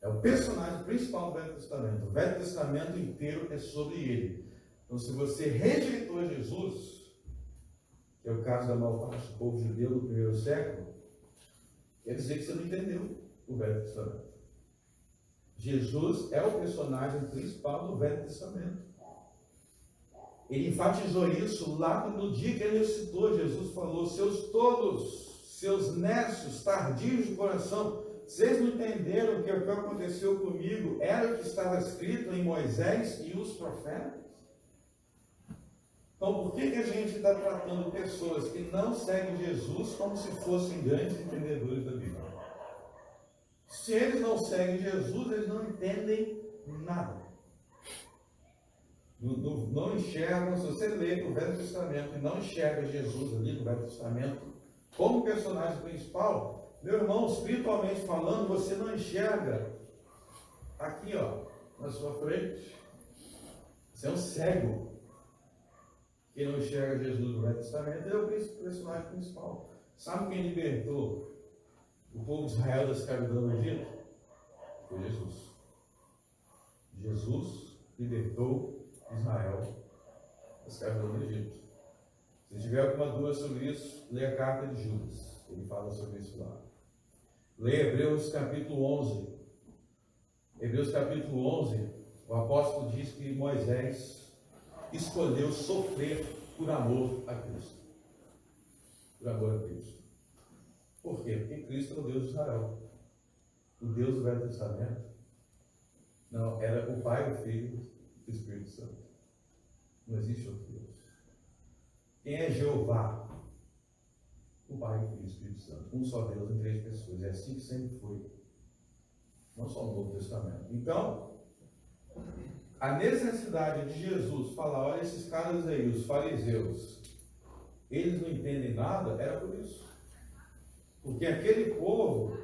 S1: É o personagem principal do Velho Testamento. O Velho Testamento inteiro é sobre ele. Então, se você rejeitou Jesus, que é o caso da maior parte do povo judeu do primeiro século, quer dizer que você não entendeu. o Velho Testamento. Jesus é o personagem principal do Velho Testamento. Ele enfatizou isso lá no dia que ele ressuscitou. Jesus falou: seus tolos, seus nécios, tardios de coração, vocês não entenderam que o que aconteceu comigo era o que estava escrito em Moisés e os profetas? Então, por que a gente está tratando pessoas que não seguem Jesus como se fossem grandes entendedores da Bíblia? Se eles não seguem Jesus, eles não entendem nada. Não enxergam. Se você lê o Velho Testamento e não enxerga Jesus ali no Velho Testamento como personagem principal, meu irmão, espiritualmente falando, você não enxerga aqui, ó, na sua frente. Você é um cego. Quem não enxerga Jesus no Velho Testamento é o personagem principal. Sabe quem libertou o povo de Israel da escravidão no Egito? Foi Jesus. Jesus libertou Israel da escravidão no Egito. Se tiver alguma dúvida sobre isso, leia a carta de Judas. Ele fala sobre isso lá. Leia Hebreus capítulo 11. Hebreus capítulo 11, o apóstolo diz que Moisés escolheu sofrer por amor a Cristo. Por amor a Cristo. Por quê? Porque Cristo é o Deus de Israel. O Deus do Velho Testamento não era o Pai, o Filho e o Espírito Santo. Não existe outro Deus. Quem é Jeová? O Pai, o Filho e o Espírito Santo. Um só Deus em três pessoas. É assim que sempre foi. Não só no Novo Testamento. Então, a necessidade de Jesus falar: olha esses caras aí, os fariseus, eles não entendem nada, era por isso. Porque aquele povo,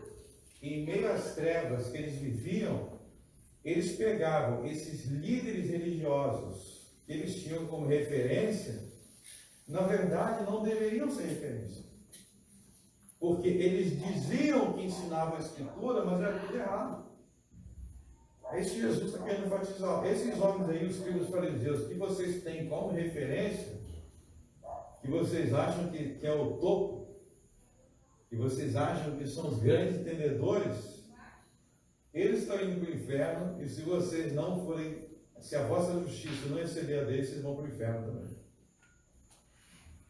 S1: em meio às trevas que eles viviam, eles pegavam esses líderes religiosos que eles tinham como referência, na verdade não deveriam ser referência. Porque eles diziam que ensinavam a Escritura, mas era tudo errado. É isso que Jesus está querendo enfatizar. Esses homens aí, os escribas fariseus, que vocês têm como referência, que vocês acham que é o topo, que vocês acham que são os grandes entendedores, eles estão indo para o inferno, e se vocês não forem, se a vossa justiça não exceder a deles, vocês vão para o inferno também.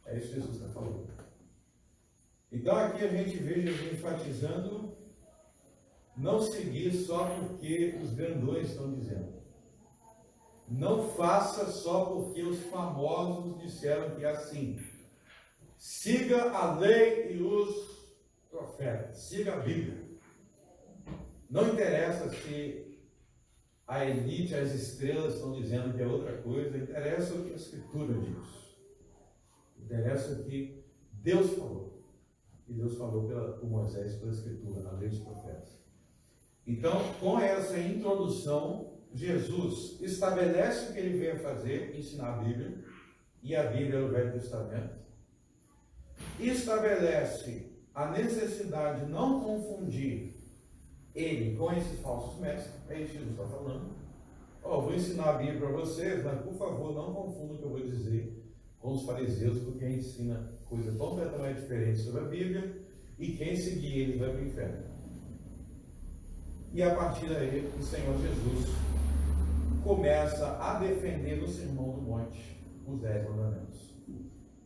S1: É isso que Jesus está falando. Então aqui a gente vê Jesus enfatizando não seguir só porque os grandões estão dizendo. Não faça só porque os famosos disseram que é assim. Siga a lei e os profetas. Siga a Bíblia. Não interessa se a elite, as estrelas estão dizendo que é outra coisa. Interessa o que a Escritura diz. Interessa o que Deus falou. E Deus falou por Moisés, pela Escritura, a lei dos profetas. Então, com essa introdução, Jesus estabelece o que ele veio fazer, ensinar a Bíblia, e a Bíblia é o Velho Testamento. Estabelece a necessidade de não confundir ele com esses falsos mestres. É isso que Jesus está falando. Vou ensinar a Bíblia para vocês, mas por favor não confundam o que eu vou dizer com os fariseus, porque ensina coisa completamente diferente sobre a Bíblia, e quem seguir eles vai para o inferno. E a partir daí, o Senhor Jesus começa a defender no Sermão do Monte os 10 mandamentos.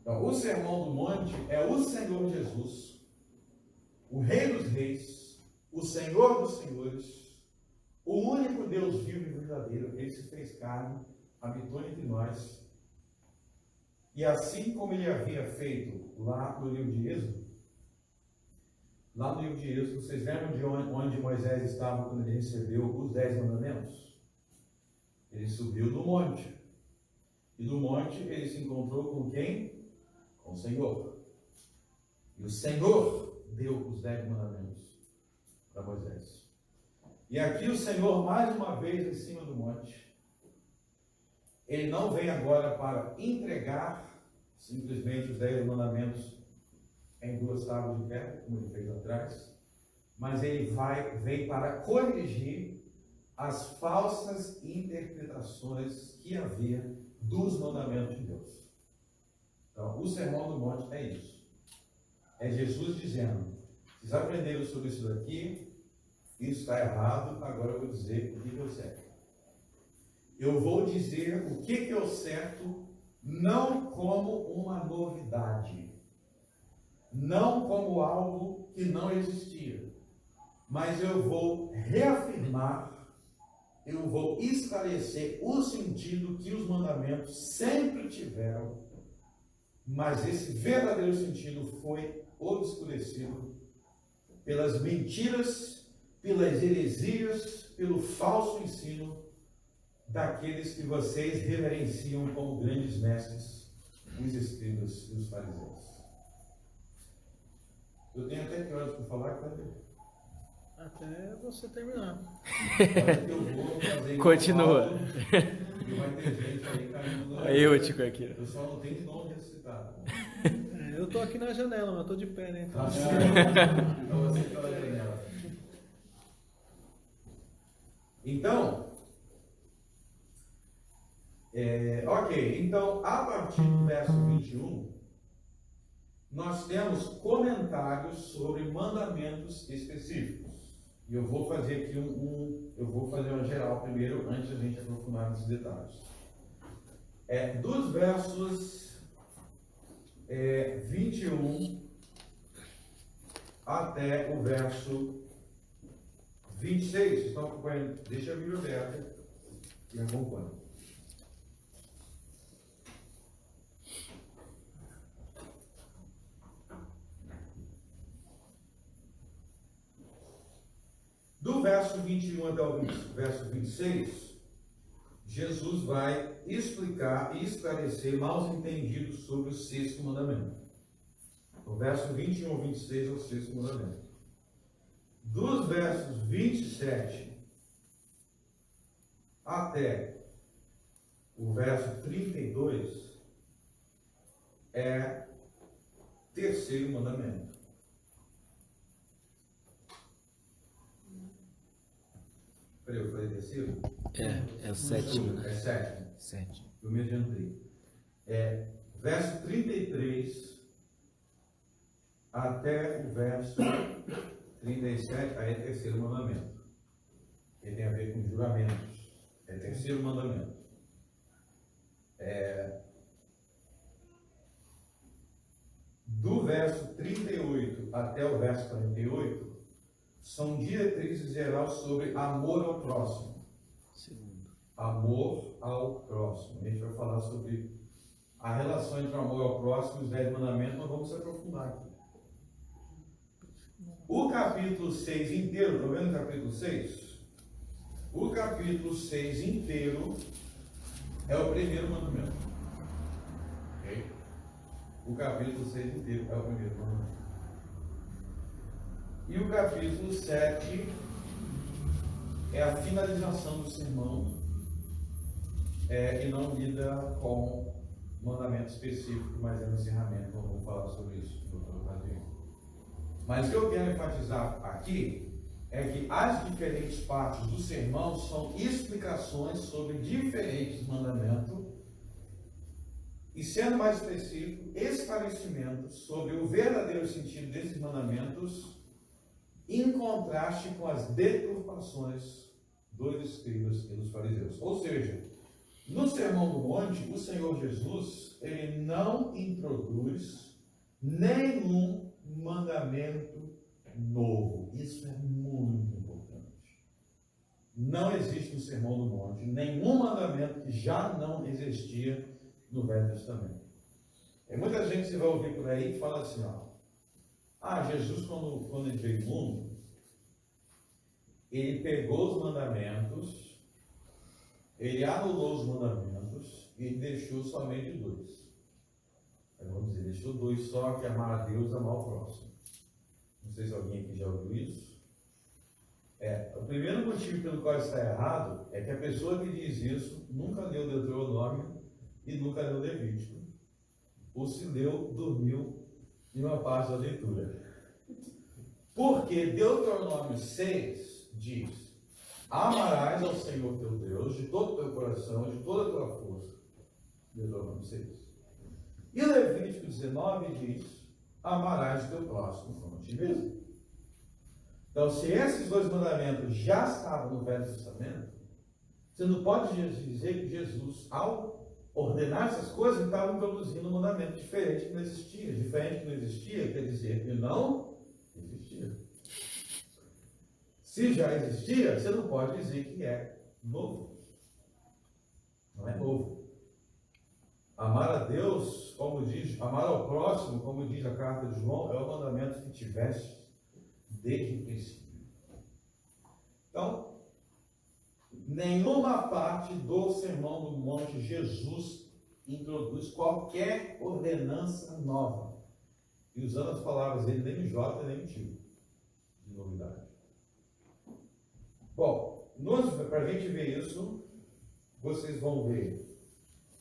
S1: Então, o Sermão do Monte é o Senhor Jesus, o Rei dos Reis, o Senhor dos Senhores, o único Deus vivo e verdadeiro. Ele se fez carne, habitou entre nós. E assim como ele havia feito lá no livro de Êxodo, vocês lembram de onde Moisés estava quando ele recebeu os 10 mandamentos? Ele subiu do monte. E do monte ele se encontrou com quem? Com o Senhor. E o Senhor deu os 10 mandamentos para Moisés. E aqui o Senhor, mais uma vez, em cima do monte, ele não vem agora para entregar simplesmente os 10 mandamentos em 2 tábuas de pedra, como ele fez atrás, mas ele vem para corrigir as falsas interpretações que havia dos mandamentos de Deus. Então, o Sermão do Monte é isso. É Jesus dizendo: vocês aprenderam sobre isso daqui, isso está errado, agora eu vou dizer o que é o certo. Eu vou dizer o que é o certo, não como uma novidade, não como algo que não existia, mas eu vou reafirmar, eu vou esclarecer o sentido que os mandamentos sempre tiveram, mas esse verdadeiro sentido foi obscurecido pelas mentiras, pelas heresias, pelo falso ensino daqueles que vocês reverenciam como grandes mestres, os escribas e os fariseus. Eu tenho até que horas para falar, cadê?
S2: Até você terminar.
S1: Eu vou fazer
S3: Continua.
S1: E vai ter gente aí caindo.
S3: Eu te aqui.
S1: Eu só não tenho de novo ressuscitado.
S2: Eu tô aqui na janela, mas eu tô de pé, né? Então,
S1: Então você está na janela. Então, ok. Então, a partir do verso 21, nós temos comentários sobre mandamentos específicos. E eu vou fazer aqui eu vou fazer uma geral primeiro, antes da gente aprofundar nesses detalhes. Dos versos 21 até o verso 26, vocês estão acompanhando? Deixa a Bíblia aberta e acompanha. Do verso 21 até o verso 26, Jesus vai explicar e esclarecer maus entendidos sobre o sexto mandamento. Do verso 21 ao 26 é o sexto mandamento. Dos versos 27 até o verso 32 é terceiro mandamento. Peraí, eu falei terceiro?
S3: É o sétimo.
S1: É sétimo.
S3: Sétimo.
S1: Eu me adiantei. Verso 33 até o verso 37, aí é terceiro mandamento. Ele tem a ver com juramentos. É terceiro mandamento. Do verso 38 até o verso 48, são diretrizes gerais sobre amor ao próximo.
S3: Segundo.
S1: Amor ao próximo. A gente vai falar sobre a relação entre o amor ao próximo e os 10 mandamentos, nós vamos se aprofundar aqui. O capítulo 6 inteiro, estão vendo o capítulo 6? O capítulo 6 inteiro é o primeiro mandamento. Ok? O capítulo 6 inteiro é o primeiro mandamento. E o capítulo 7 é a finalização do sermão e não lida com mandamento específico, mas é no encerramento. Não vou falar sobre isso, doutor Tadinho. Mas o que eu quero enfatizar aqui é que as diferentes partes do sermão são explicações sobre diferentes mandamentos e, sendo mais específico, esclarecimentos sobre o verdadeiro sentido desses mandamentos em contraste com as deturpações dos escribas e dos fariseus. Ou seja, no Sermão do Monte, o Senhor Jesus, ele não introduz nenhum mandamento novo. Isso é muito importante. Não existe no Sermão do Monte nenhum mandamento que já não existia no Velho Testamento. Muita gente se vai ouvir por aí e fala assim, Jesus, quando ele veio ao mundo, ele pegou os mandamentos, ele anulou os mandamentos e deixou somente 2. Vamos dizer, deixou 2 só, que é amar a Deus e amar o próximo. Não sei se alguém aqui já ouviu isso. O primeiro motivo pelo qual está errado é que a pessoa que diz isso nunca leu Deuteronômio e nunca leu Levítico. Ou se leu, dormiu em uma parte da leitura. Porque Deuteronômio 6 diz: amarás ao Senhor teu Deus de todo o teu coração, de toda a tua força. Deuteronômio 6. E Levítico 19 diz: amarás o teu próximo como a ti mesmo. Então, se esses dois mandamentos já estavam no Velho Testamento, você não pode dizer que Jesus, ao ordenar essas coisas, estava introduzindo um mandamento diferente que não existia. Diferente que não existia quer dizer que não existia. Se já existia, você não pode dizer que é novo. Não é novo. Amar a Deus, como diz, amar ao próximo, como diz a carta de João, é o mandamento que tiveste desde o princípio. Então, nenhuma parte do Sermão do Monte Jesus introduz qualquer ordenança nova. E usando as palavras dele, nem J, nem tio, de novidade. Bom, para a gente ver isso, vocês vão ver.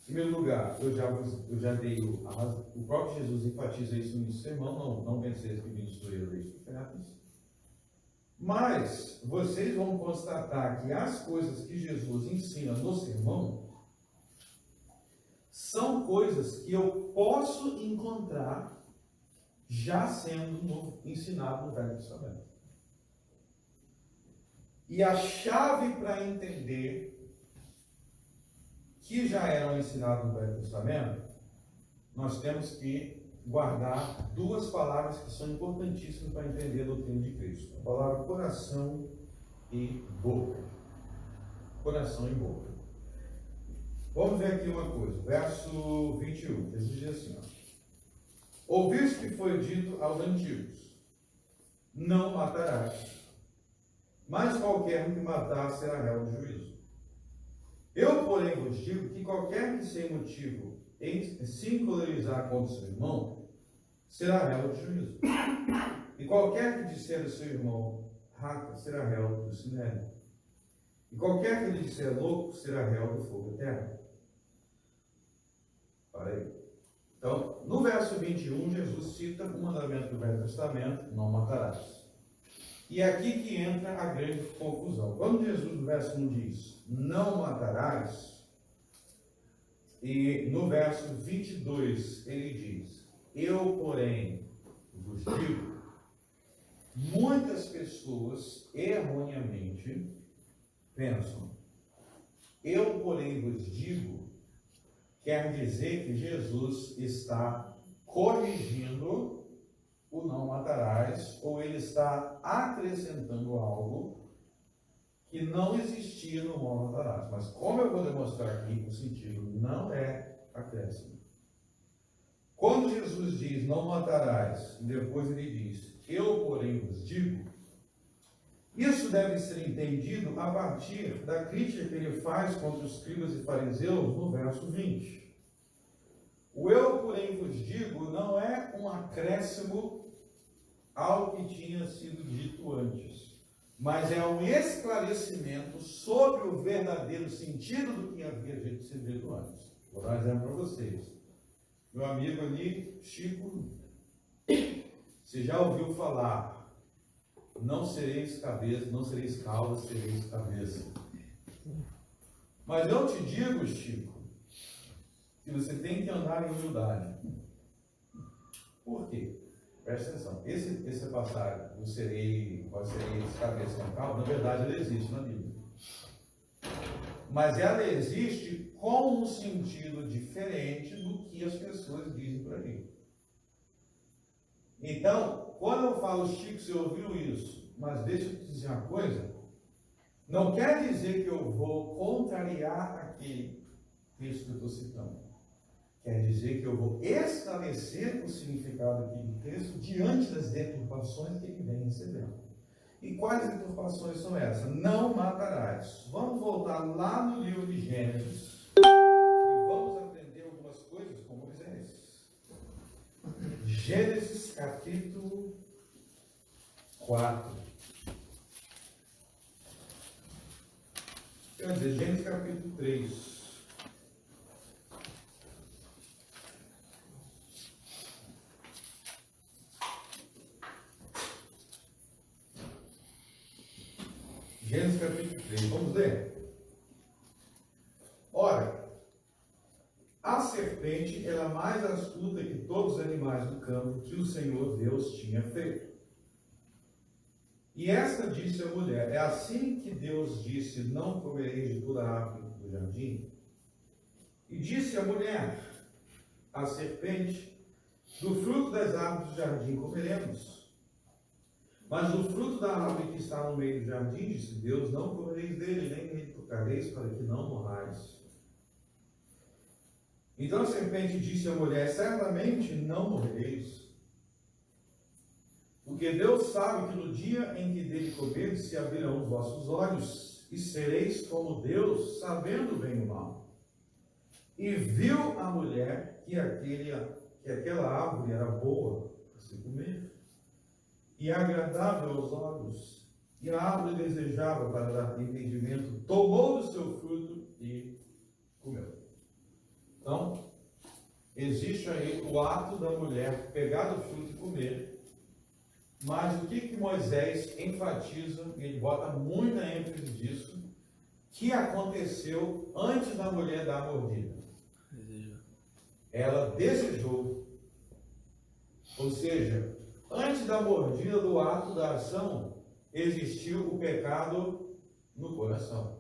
S1: Em primeiro lugar, eu já dei o próprio Jesus enfatiza isso no sermão, não penseis que vim destruir a lei dos profetas. Mas vocês vão constatar que as coisas que Jesus ensina no sermão são coisas que eu posso encontrar já sendo ensinado no Velho Testamento. E a chave para entender que já eram ensinados no Velho Testamento, nós temos que guardar duas palavras que são importantíssimas para entender a doutrina de Cristo. A palavra coração e boca. Coração e boca. Vamos ver aqui uma coisa. Verso 21. Jesus diz assim, ouviste que foi dito aos antigos, não matarás, mas qualquer um que matar será réu de juízo. Eu, porém, vos digo que qualquer que sem motivo se encolerizar contra o seu irmão, será réu de juízo. E qualquer que disser ao seu irmão raca, será réu do sinédrio. E qualquer que lhe disser louco, será réu do fogo eterno. Para aí. Então, no verso 21, Jesus cita o mandamento do Velho Testamento, não matarás. E é aqui que entra a grande confusão. Quando Jesus, no verso 1, diz, não matarás, e no verso 22 ele diz, eu, porém, vos digo, muitas pessoas erroneamente pensam, eu, porém, vos digo, quer dizer que Jesus está corrigindo o não matarás, ou ele está acrescentando algo que não existia no não matarás. Mas como eu vou demonstrar aqui, o sentido não é acréscimo. Quando Jesus diz não matarás, e depois ele diz eu, porém, vos digo, isso deve ser entendido a partir da crítica que ele faz contra os escribas e fariseus no verso 20. O eu, porém, vos digo não é um acréscimo ao que tinha sido dito antes, mas é um esclarecimento sobre o verdadeiro sentido do que havia sido dito antes. Vou dar um exemplo para vocês. Meu amigo ali, Chico, você já ouviu falar, não sereis cabeça, não sereis cauda, sereis cabeça. Mas eu te digo, Chico, que você tem que andar em humildade. Por quê? Presta atenção. Essa passagem, eu serei cabeça não cauda, na verdade ela existe na Bíblia. Mas ela existe com um sentido diferente do que as pessoas dizem por aí. Então, quando eu falo, Chico, você ouviu isso, mas deixa eu te dizer uma coisa, não quer dizer que eu vou contrariar aquele texto que eu estou citando. Quer dizer que eu vou esclarecer o significado aqui do texto diante das deturpações que ele vem recebendo. E quais deturpações são essas? Não matarás. Vamos voltar lá no livro de Gênesis e vamos aprender algumas coisas com Moisés. Gênesis capítulo 4. Quer dizer, Gênesis capítulo 3. Gênesis capítulo 3, vamos ler? Ora, a serpente era mais astuta que todos os animais do campo que o Senhor Deus tinha feito. E esta disse à mulher: é assim que Deus disse: não comereis de toda árvore do jardim? E disse a mulher, a serpente: do fruto das árvores do jardim comeremos. Mas do fruto da árvore que está no meio do jardim, disse Deus: não comereis dele, nem nele tocareis, para que não morrais. Então a serpente disse à mulher: certamente não morrereis. Porque Deus sabe que no dia em que dele comerdes se abrirão os vossos olhos, e sereis como Deus, sabendo o bem e o mal. E viu a mulher que aquela árvore era boa para se comer, e agradável aos olhos, e a árvore desejava para dar entendimento, tomou do seu fruto e comeu. Então, existe aí o ato da mulher pegar do fruto e comer. Mas o que Moisés enfatiza, e ele bota muita ênfase disso, que aconteceu antes da mulher dar a mordida? Ela desejou. Ou seja, antes da mordida, do ato da ação, existiu o pecado no coração.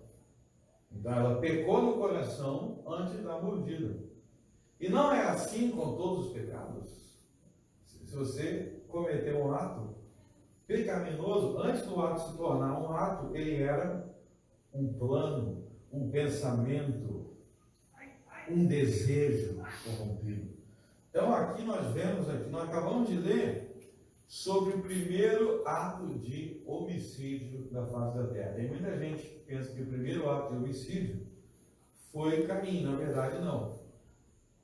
S1: Então ela pecou no coração antes da mordida. E não é assim com todos os pecados. Se você cometer um ato pecaminoso, antes do ato se tornar um ato, ele era um plano, um pensamento, um desejo corrompido. Então aqui nós acabamos de ler sobre o primeiro ato de homicídio da face da terra. Tem muita gente que pensa que o primeiro ato de homicídio foi Caim. Na verdade não.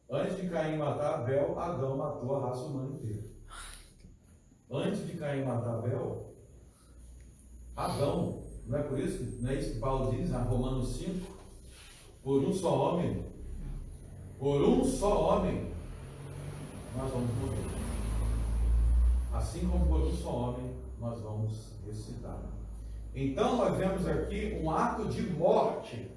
S1: Antes de Caim matar Abel, Adão matou a raça humana inteira. Antes de Caim matar Abel, Adão, não é isso que Paulo diz, em Romanos 5, por um só homem, nós vamos morrer. Assim como por um só homem, nós vamos ressuscitar. Então nós vemos aqui um ato de morte.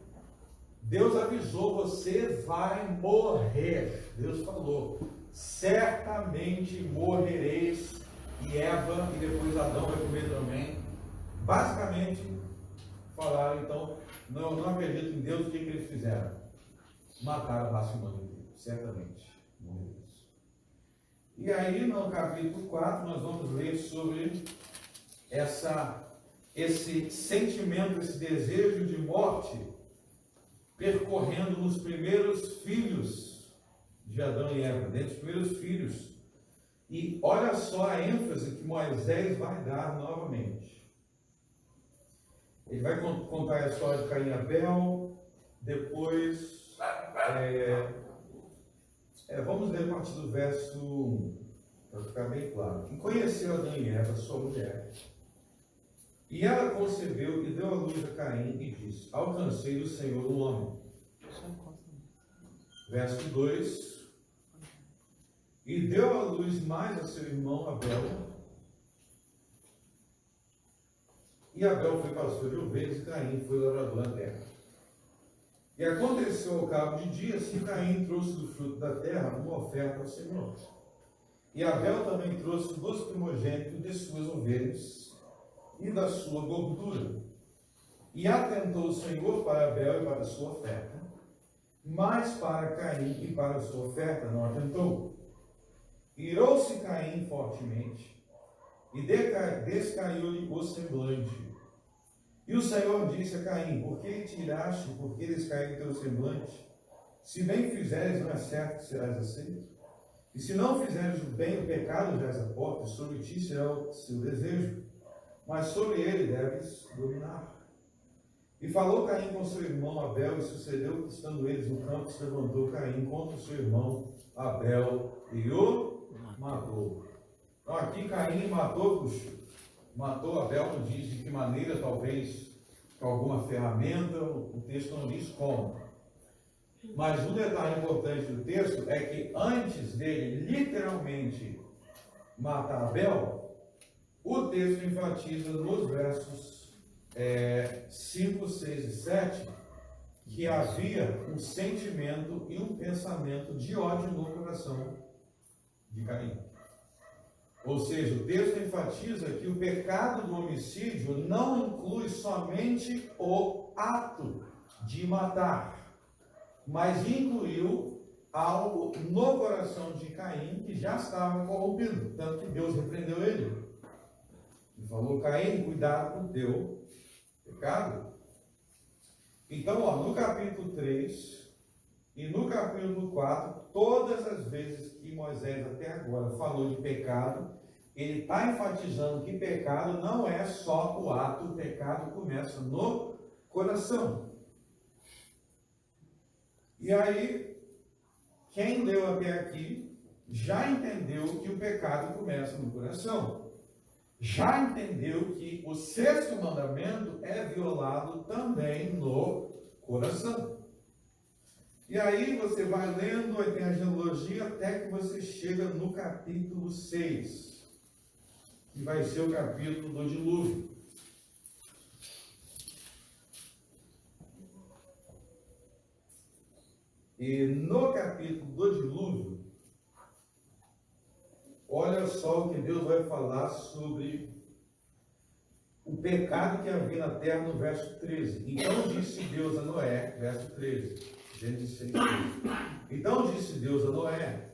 S1: Deus avisou: você vai morrer. Deus falou: certamente morrereis. E Eva e depois Adão vai comer também. Basicamente, falaram então: não acredito em Deus. O que eles fizeram? Mataram a raça humana inteira. Certamente morrereis. E aí, no capítulo 4, nós vamos ler sobre esse sentimento, esse desejo de morte percorrendo nos primeiros filhos de Adão e Eva, dentre os primeiros filhos. E olha só a ênfase que Moisés vai dar novamente. Ele vai contar a história de Caim e Abel, depois vamos ler a partir do verso 1, para ficar bem claro. E conheceu Adão e Eva, sua mulher, e ela concebeu e deu à luz a Caim e disse: alcancei do Senhor um homem. Verso 2: e deu à luz mais a seu irmão Abel, e Abel foi pastor de ovelhas, e Caim foi lavrador na terra. E aconteceu ao cabo de dias que Caim trouxe do fruto da terra uma oferta ao Senhor. E Abel também trouxe dos primogênitos de suas ovelhas e da sua gordura. E atentou o Senhor para Abel e para a sua oferta, mas para Caim e para a sua oferta não atentou. Irou-se Caim fortemente, e descaiu-lhe o semblante. E o Senhor disse a Caim: por que tiraste, por que descaiu teu semblante? Se bem fizeres, não é certo que serás aceito? E se não fizeres o bem, o pecado jaz à porta, e sobre ti será o seu desejo, mas sobre ele deves dominar. E falou Caim com seu irmão Abel, e sucedeu que, estando eles no campo, se levantou Caim contra o seu irmão Abel, e o matou. Então aqui Caim matou Abel, não diz de que maneira, talvez com alguma ferramenta, o texto não diz como. Mas um detalhe importante do texto é que antes dele literalmente matar Abel, o texto enfatiza nos versos 5, 6 e 7 que havia um sentimento e um pensamento de ódio no coração de Caim. Ou seja, o texto enfatiza que o pecado do homicídio não inclui somente o ato de matar, mas incluiu algo no coração de Caim que já estava corrompido, tanto que Deus repreendeu ele. Ele falou: Caim, cuidado com o teu pecado. Então, no capítulo 3 e no capítulo 4, todas as vezes que Moisés até agora falou de pecado, ele está enfatizando que pecado não é só o ato, o pecado começa no coração. E aí, quem leu até aqui já entendeu que o pecado começa no coração. Já entendeu que o sexto mandamento é violado também no coração. E aí você vai lendo, aí tem a genealogia, até que você chega no capítulo 6, que vai ser o capítulo do dilúvio. E no capítulo do dilúvio, olha só o que Deus vai falar sobre o pecado que havia na terra no verso 13. Então disse Deus a Noé, verso 13, Gênesis 6, 13. Então disse Deus a Noé: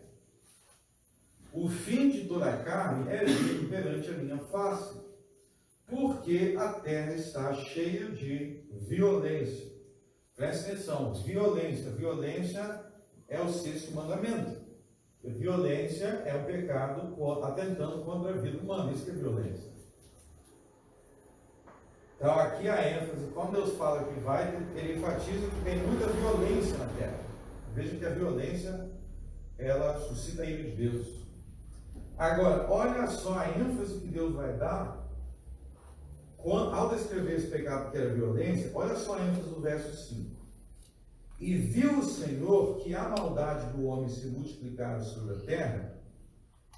S1: o fim de toda a carne é visto perante a minha face, porque a terra está cheia de violência. Presta atenção, violência. Violência é o sexto mandamento. Violência é o pecado atentando contra a vida humana. Isso que é violência. Então aqui a ênfase, quando Deus fala que vai, ele enfatiza que tem muita violência na terra. Veja que a violência, ela suscita a ira de Deus. Agora, olha só a ênfase que Deus vai dar ao descrever esse pecado que era violência. Olha só a ênfase do verso 5. E viu o Senhor que a maldade do homem se multiplicara sobre a terra,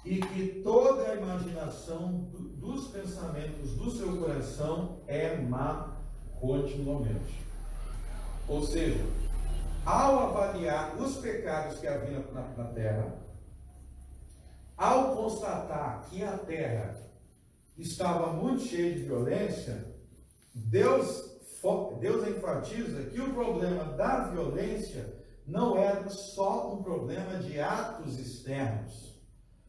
S1: e que toda a imaginação dos pensamentos do seu coração é má continuamente. Ou seja, ao avaliar os pecados que havia na terra, ao constatar que a terra estava muito cheia de violência, Deus enfatiza que o problema da violência não era só um problema de atos externos,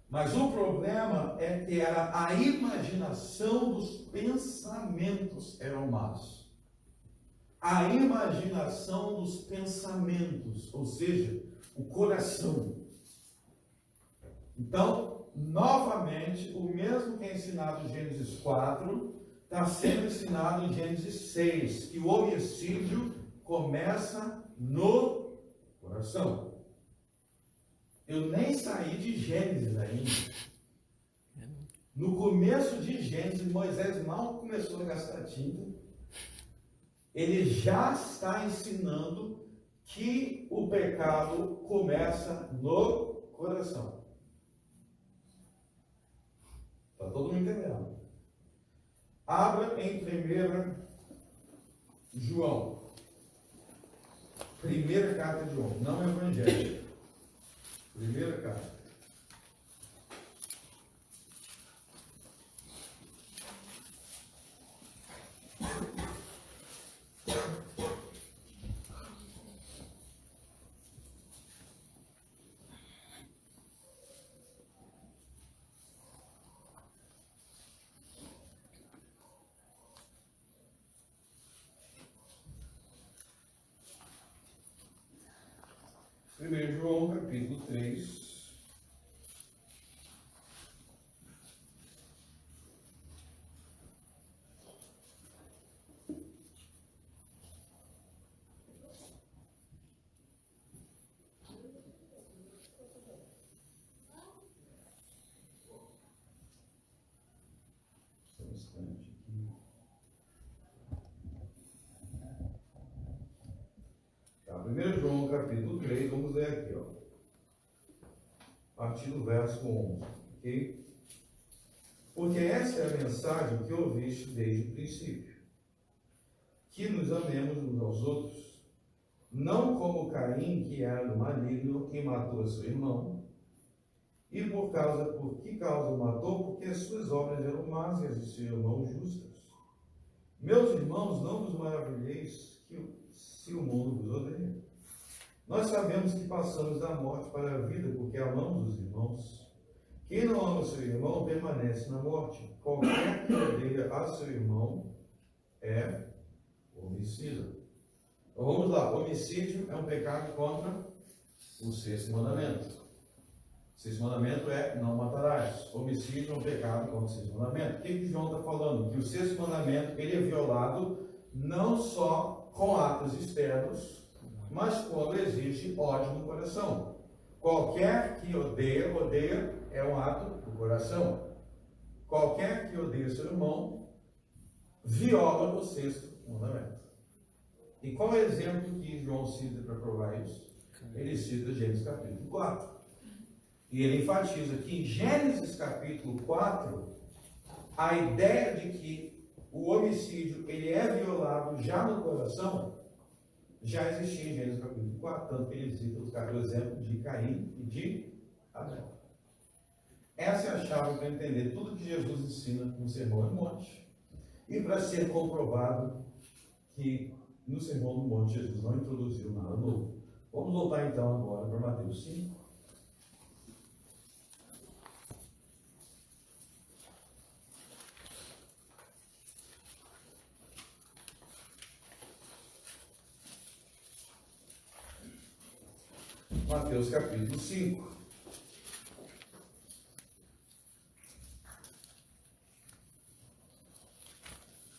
S1: mas o problema é que era a imaginação dos pensamentos eram más. A imaginação dos pensamentos, ou seja, o coração. Então, novamente, o mesmo que é ensinado em Gênesis 4, está sendo ensinado em Gênesis 6, que o homicídio começa no coração. Eu nem saí de Gênesis ainda. No começo de Gênesis, Moisés mal começou a gastar tinta. Ele já está ensinando que o pecado começa no coração. Está todo mundo entendendo? Abra em 1 João. Primeira carta de João, não é evangelho. Primeira carta. Primeiro João, capítulo 3. Só um instante aqui. Tá, 1 João, capítulo 3, vamos ler aqui, ó. A partir do verso 11, ok? Porque essa é a mensagem que ouviste desde o princípio, que nos amemos uns aos outros, não como Caim, que era do maligno, que matou seu irmão. E por que causa o matou? Porque as suas obras eram más e as de seu irmão justas. Meus irmãos, não vos maravilheis se o mundo vos odeia. Nós sabemos que passamos da morte para a vida, porque amamos os irmãos. Quem não ama seu irmão permanece na morte. Qualquer que odeia a seu irmão é homicida. Então vamos lá, homicídio é um pecado contra o sexto mandamento. O sexto mandamento é não matarás. Homicídio é um pecado contra o sexto mandamento. O que João está falando? Que o sexto mandamento ele é violado não só com atos externos, mas quando existe ódio no coração. Qualquer que odeia é um ato do coração. Qualquer que odeia seu irmão viola o sexto mandamento. E qual é o exemplo que João cita para provar isso? Ele cita Gênesis capítulo 4. E ele enfatiza que em Gênesis capítulo 4, a ideia de que o homicídio ele é violado já no coração, já existia em Gênesis capítulo 4, tanto que ele cita o exemplo de Caim e de Abel. Essa é a chave para entender tudo que Jesus ensina no Sermão do Monte. E para ser comprovado que no Sermão do Monte Jesus não introduziu nada novo. Vamos voltar então agora para Mateus 5. Mateus capítulo 5.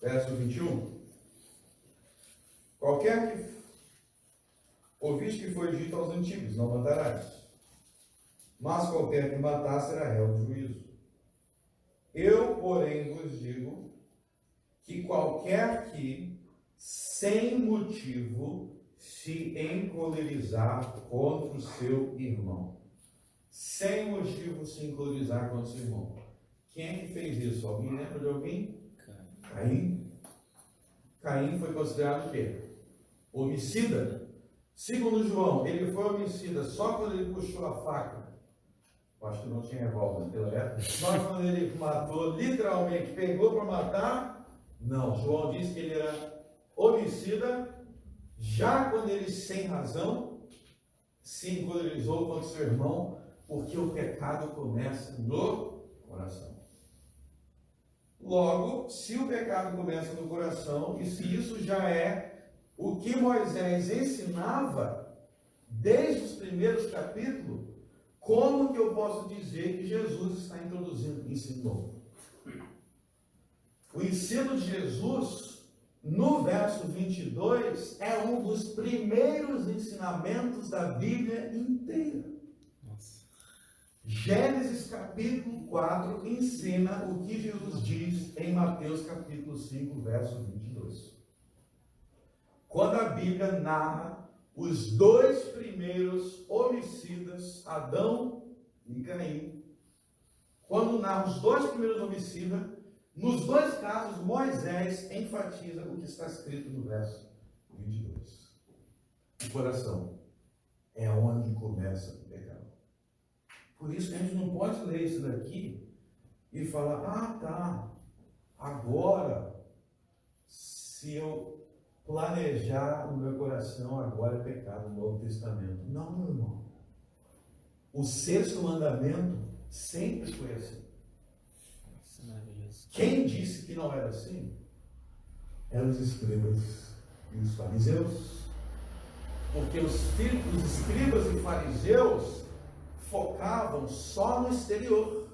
S1: Verso 21. Qualquer que ouviste que foi dito aos antigos, não matarás. Mas qualquer que matar será réu do juízo. Eu, porém, vos digo que qualquer que, sem motivo, se encolerizar contra o seu irmão. Sem motivo se encolerizar contra o seu irmão. Quem é que fez isso? Alguém lembra de alguém? Caim. Caim foi considerado o quê? Homicida. Segundo João, ele foi homicida só quando ele puxou a faca. Eu acho que não tinha revólver naquela época. Só quando ele matou, literalmente, pegou para matar. Não, João disse que ele era homicida já quando ele, sem razão, se encolerizou contra seu irmão, porque o pecado começa no coração. Logo, se o pecado começa no coração, e se isso já é o que Moisés ensinava desde os primeiros capítulos, como que eu posso dizer que Jesus está introduzindo ensino novo? O ensino de Jesus, no verso 22, é um dos primeiros ensinamentos da Bíblia inteira. Nossa. Gênesis capítulo 4 ensina o que Jesus diz em Mateus capítulo 5, verso 22. Quando a Bíblia narra os dois primeiros homicidas, Adão e Caim, quando narra os dois primeiros homicidas, nos dois casos, Moisés enfatiza o que está escrito no verso 22. O coração é onde começa o pecado. Por isso que a gente não pode ler isso daqui e falar, ah tá, agora, se eu planejar no meu coração, agora é pecado no Novo Testamento. Não, meu irmão. O sexto mandamento sempre foi assim. Quem disse que não era assim? Eram os escribas e os fariseus. Porque os escribas e fariseus focavam só no exterior.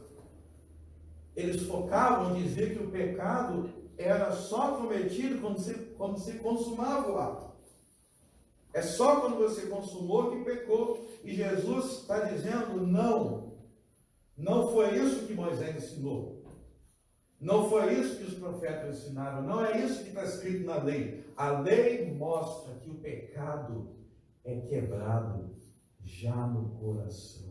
S1: Eles focavam em dizer que o pecado era só cometido quando se consumava o ato. É só quando você consumou que pecou. E Jesus está dizendo, não. Não foi isso que Moisés ensinou. Não foi isso que os profetas ensinaram. Não é isso que está escrito na lei. A lei mostra que o pecado é quebrado já no coração.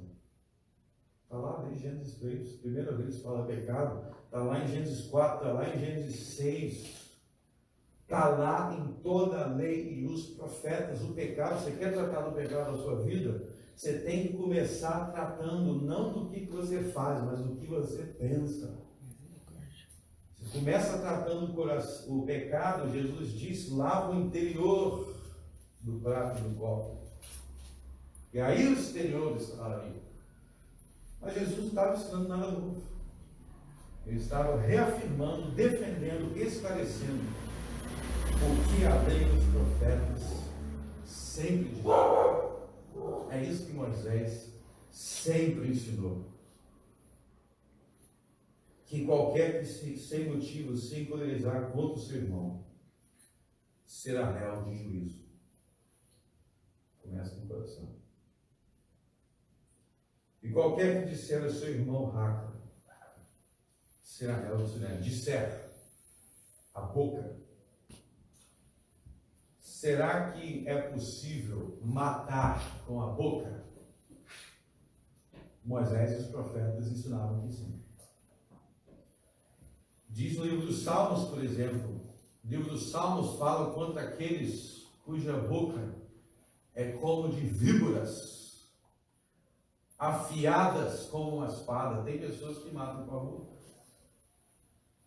S1: Está lá em Gênesis 3, primeira vez que fala pecado. Está lá em Gênesis 4, está lá em Gênesis 6. Está lá em toda a lei e os profetas. O pecado, você quer tratar do pecado da sua vida? Você tem que começar tratando não do que você faz, mas do que você pensa. Você começa tratando o pecado, Jesus disse, lava o interior do prato e do copo. E aí o exterior estará limpo. Mas Jesus não estava ensinando nada novo. Ele estava reafirmando, defendendo, esclarecendo o que a lei dos profetas sempre dizia. É isso que Moisés sempre ensinou. Que qualquer que sem motivo se encolerizar contra o seu irmão será réu de juízo. Começa no coração. E qualquer que disser ao seu irmão raca será réu de juízo. Disser a boca. Será que é possível matar com a boca? Moisés e os profetas ensinavam que sim. Diz no livro dos Salmos, por exemplo, o livro dos Salmos fala contra aqueles cuja boca é como de víboras, afiadas como uma espada. Tem pessoas que matam com a boca.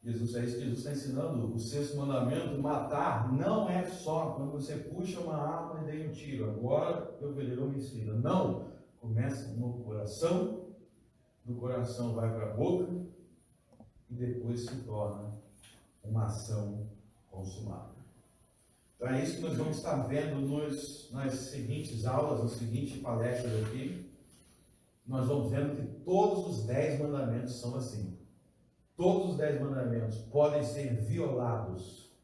S1: Jesus está ensinando o sexto mandamento. Matar não é só quando você puxa uma arma e dê um tiro. Agora eu verdadeiro homicida. Não. Começa no coração, do coração vai para a boca e depois se torna uma ação consumada. Então é isso que nós vamos estar vendo nas seguintes aulas, nas seguintes palestras aqui. Nós vamos vendo que todos os 10 mandamentos são assim. Todos os 10 mandamentos podem ser violados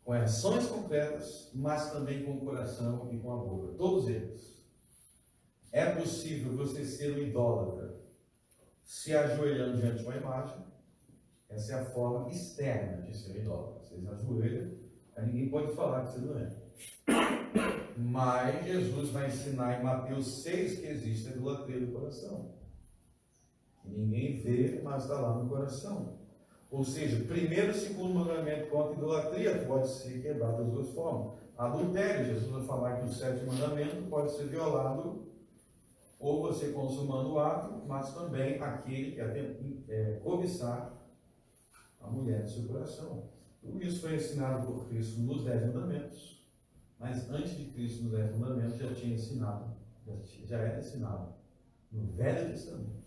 S1: com ações concretas, mas também com o coração e com a boca. Todos eles. É possível você ser um idólatra se ajoelhando diante de uma imagem. Essa é a forma externa de ser idólatra. Você ajoelha, aí ninguém pode falar que você não é. Mas Jesus vai ensinar em Mateus 6 que existe a idolatria do coração. Ninguém vê, mas está lá no coração. Ou seja, primeiro e segundo mandamento contra a idolatria pode ser quebrado das duas formas. Adultério, Jesus vai falar que o 7º mandamento pode ser violado ou você consumando o ato, mas também aquele que cobiçar a mulher do seu coração. Tudo isso foi ensinado por Cristo nos 10 mandamentos, mas antes de Cristo nos 10 mandamentos já era ensinado no Velho Testamento.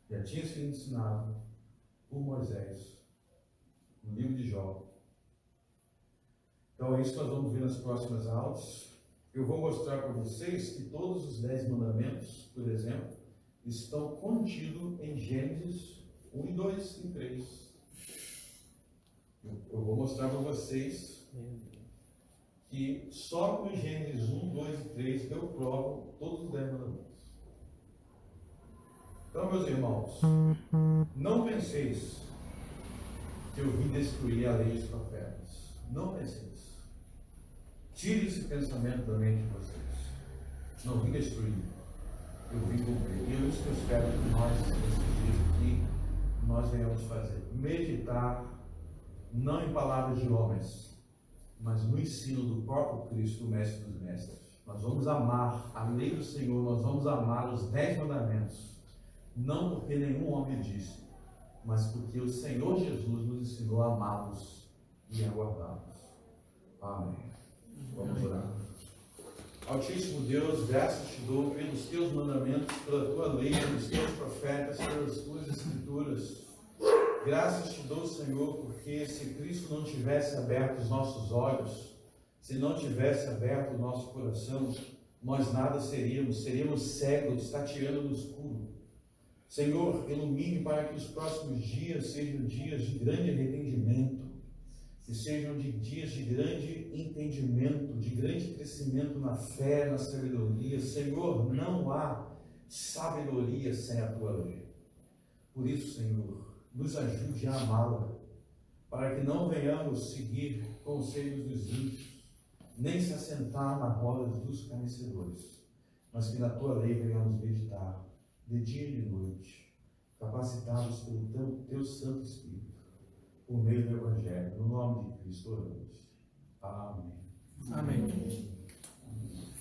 S1: Já tinha sido ensinado por Moisés, no livro de Jó. Então é isso que nós vamos ver nas próximas aulas. Eu vou mostrar para vocês que todos os 10 mandamentos, por exemplo, estão contidos em Gênesis 1, e 2 e 3. Eu vou mostrar para vocês que só com Gênesis 1, 2 e 3 eu provo todos os 10 mandamentos. Então, meus irmãos, não penseis que eu vim destruir a lei dos profetas. Não penseis. Tire esse pensamento da mente de vocês. Não vim destruir. Eu vim cumprir. E é isso que eu espero que nós, nesses dias aqui, nós venhamos fazer. Meditar, não em palavras de homens, mas no ensino do próprio Cristo, o Mestre dos Mestres. Nós vamos amar a lei do Senhor, nós vamos amar os 10 mandamentos. Não porque nenhum homem disse, mas porque o Senhor Jesus nos ensinou a amá-los e a guardá-los. Amém. Vamos orar. Altíssimo Deus, graças te dou pelos teus mandamentos, pela tua lei, pelos teus profetas, pelas tuas escrituras. Graças te dou, Senhor, porque se Cristo não tivesse aberto os nossos olhos, se não tivesse aberto o nosso coração, nós nada seríamos cegos, tateando no escuro. Senhor, ilumine para que os próximos dias sejam dias de grande arrependimento, que sejam dias de grande entendimento, de grande crescimento na fé, na sabedoria. Senhor, não há sabedoria sem a tua lei. Por isso, Senhor, nos ajude a amá-la, para que não venhamos seguir conselhos dos ímpios, nem se assentar na roda dos escarnecedores, mas que na tua lei venhamos meditar de dia e de noite, capacitados pelo teu Santo Espírito, por meio do Evangelho, no nome de Cristo oramos. Amém.
S2: Amém.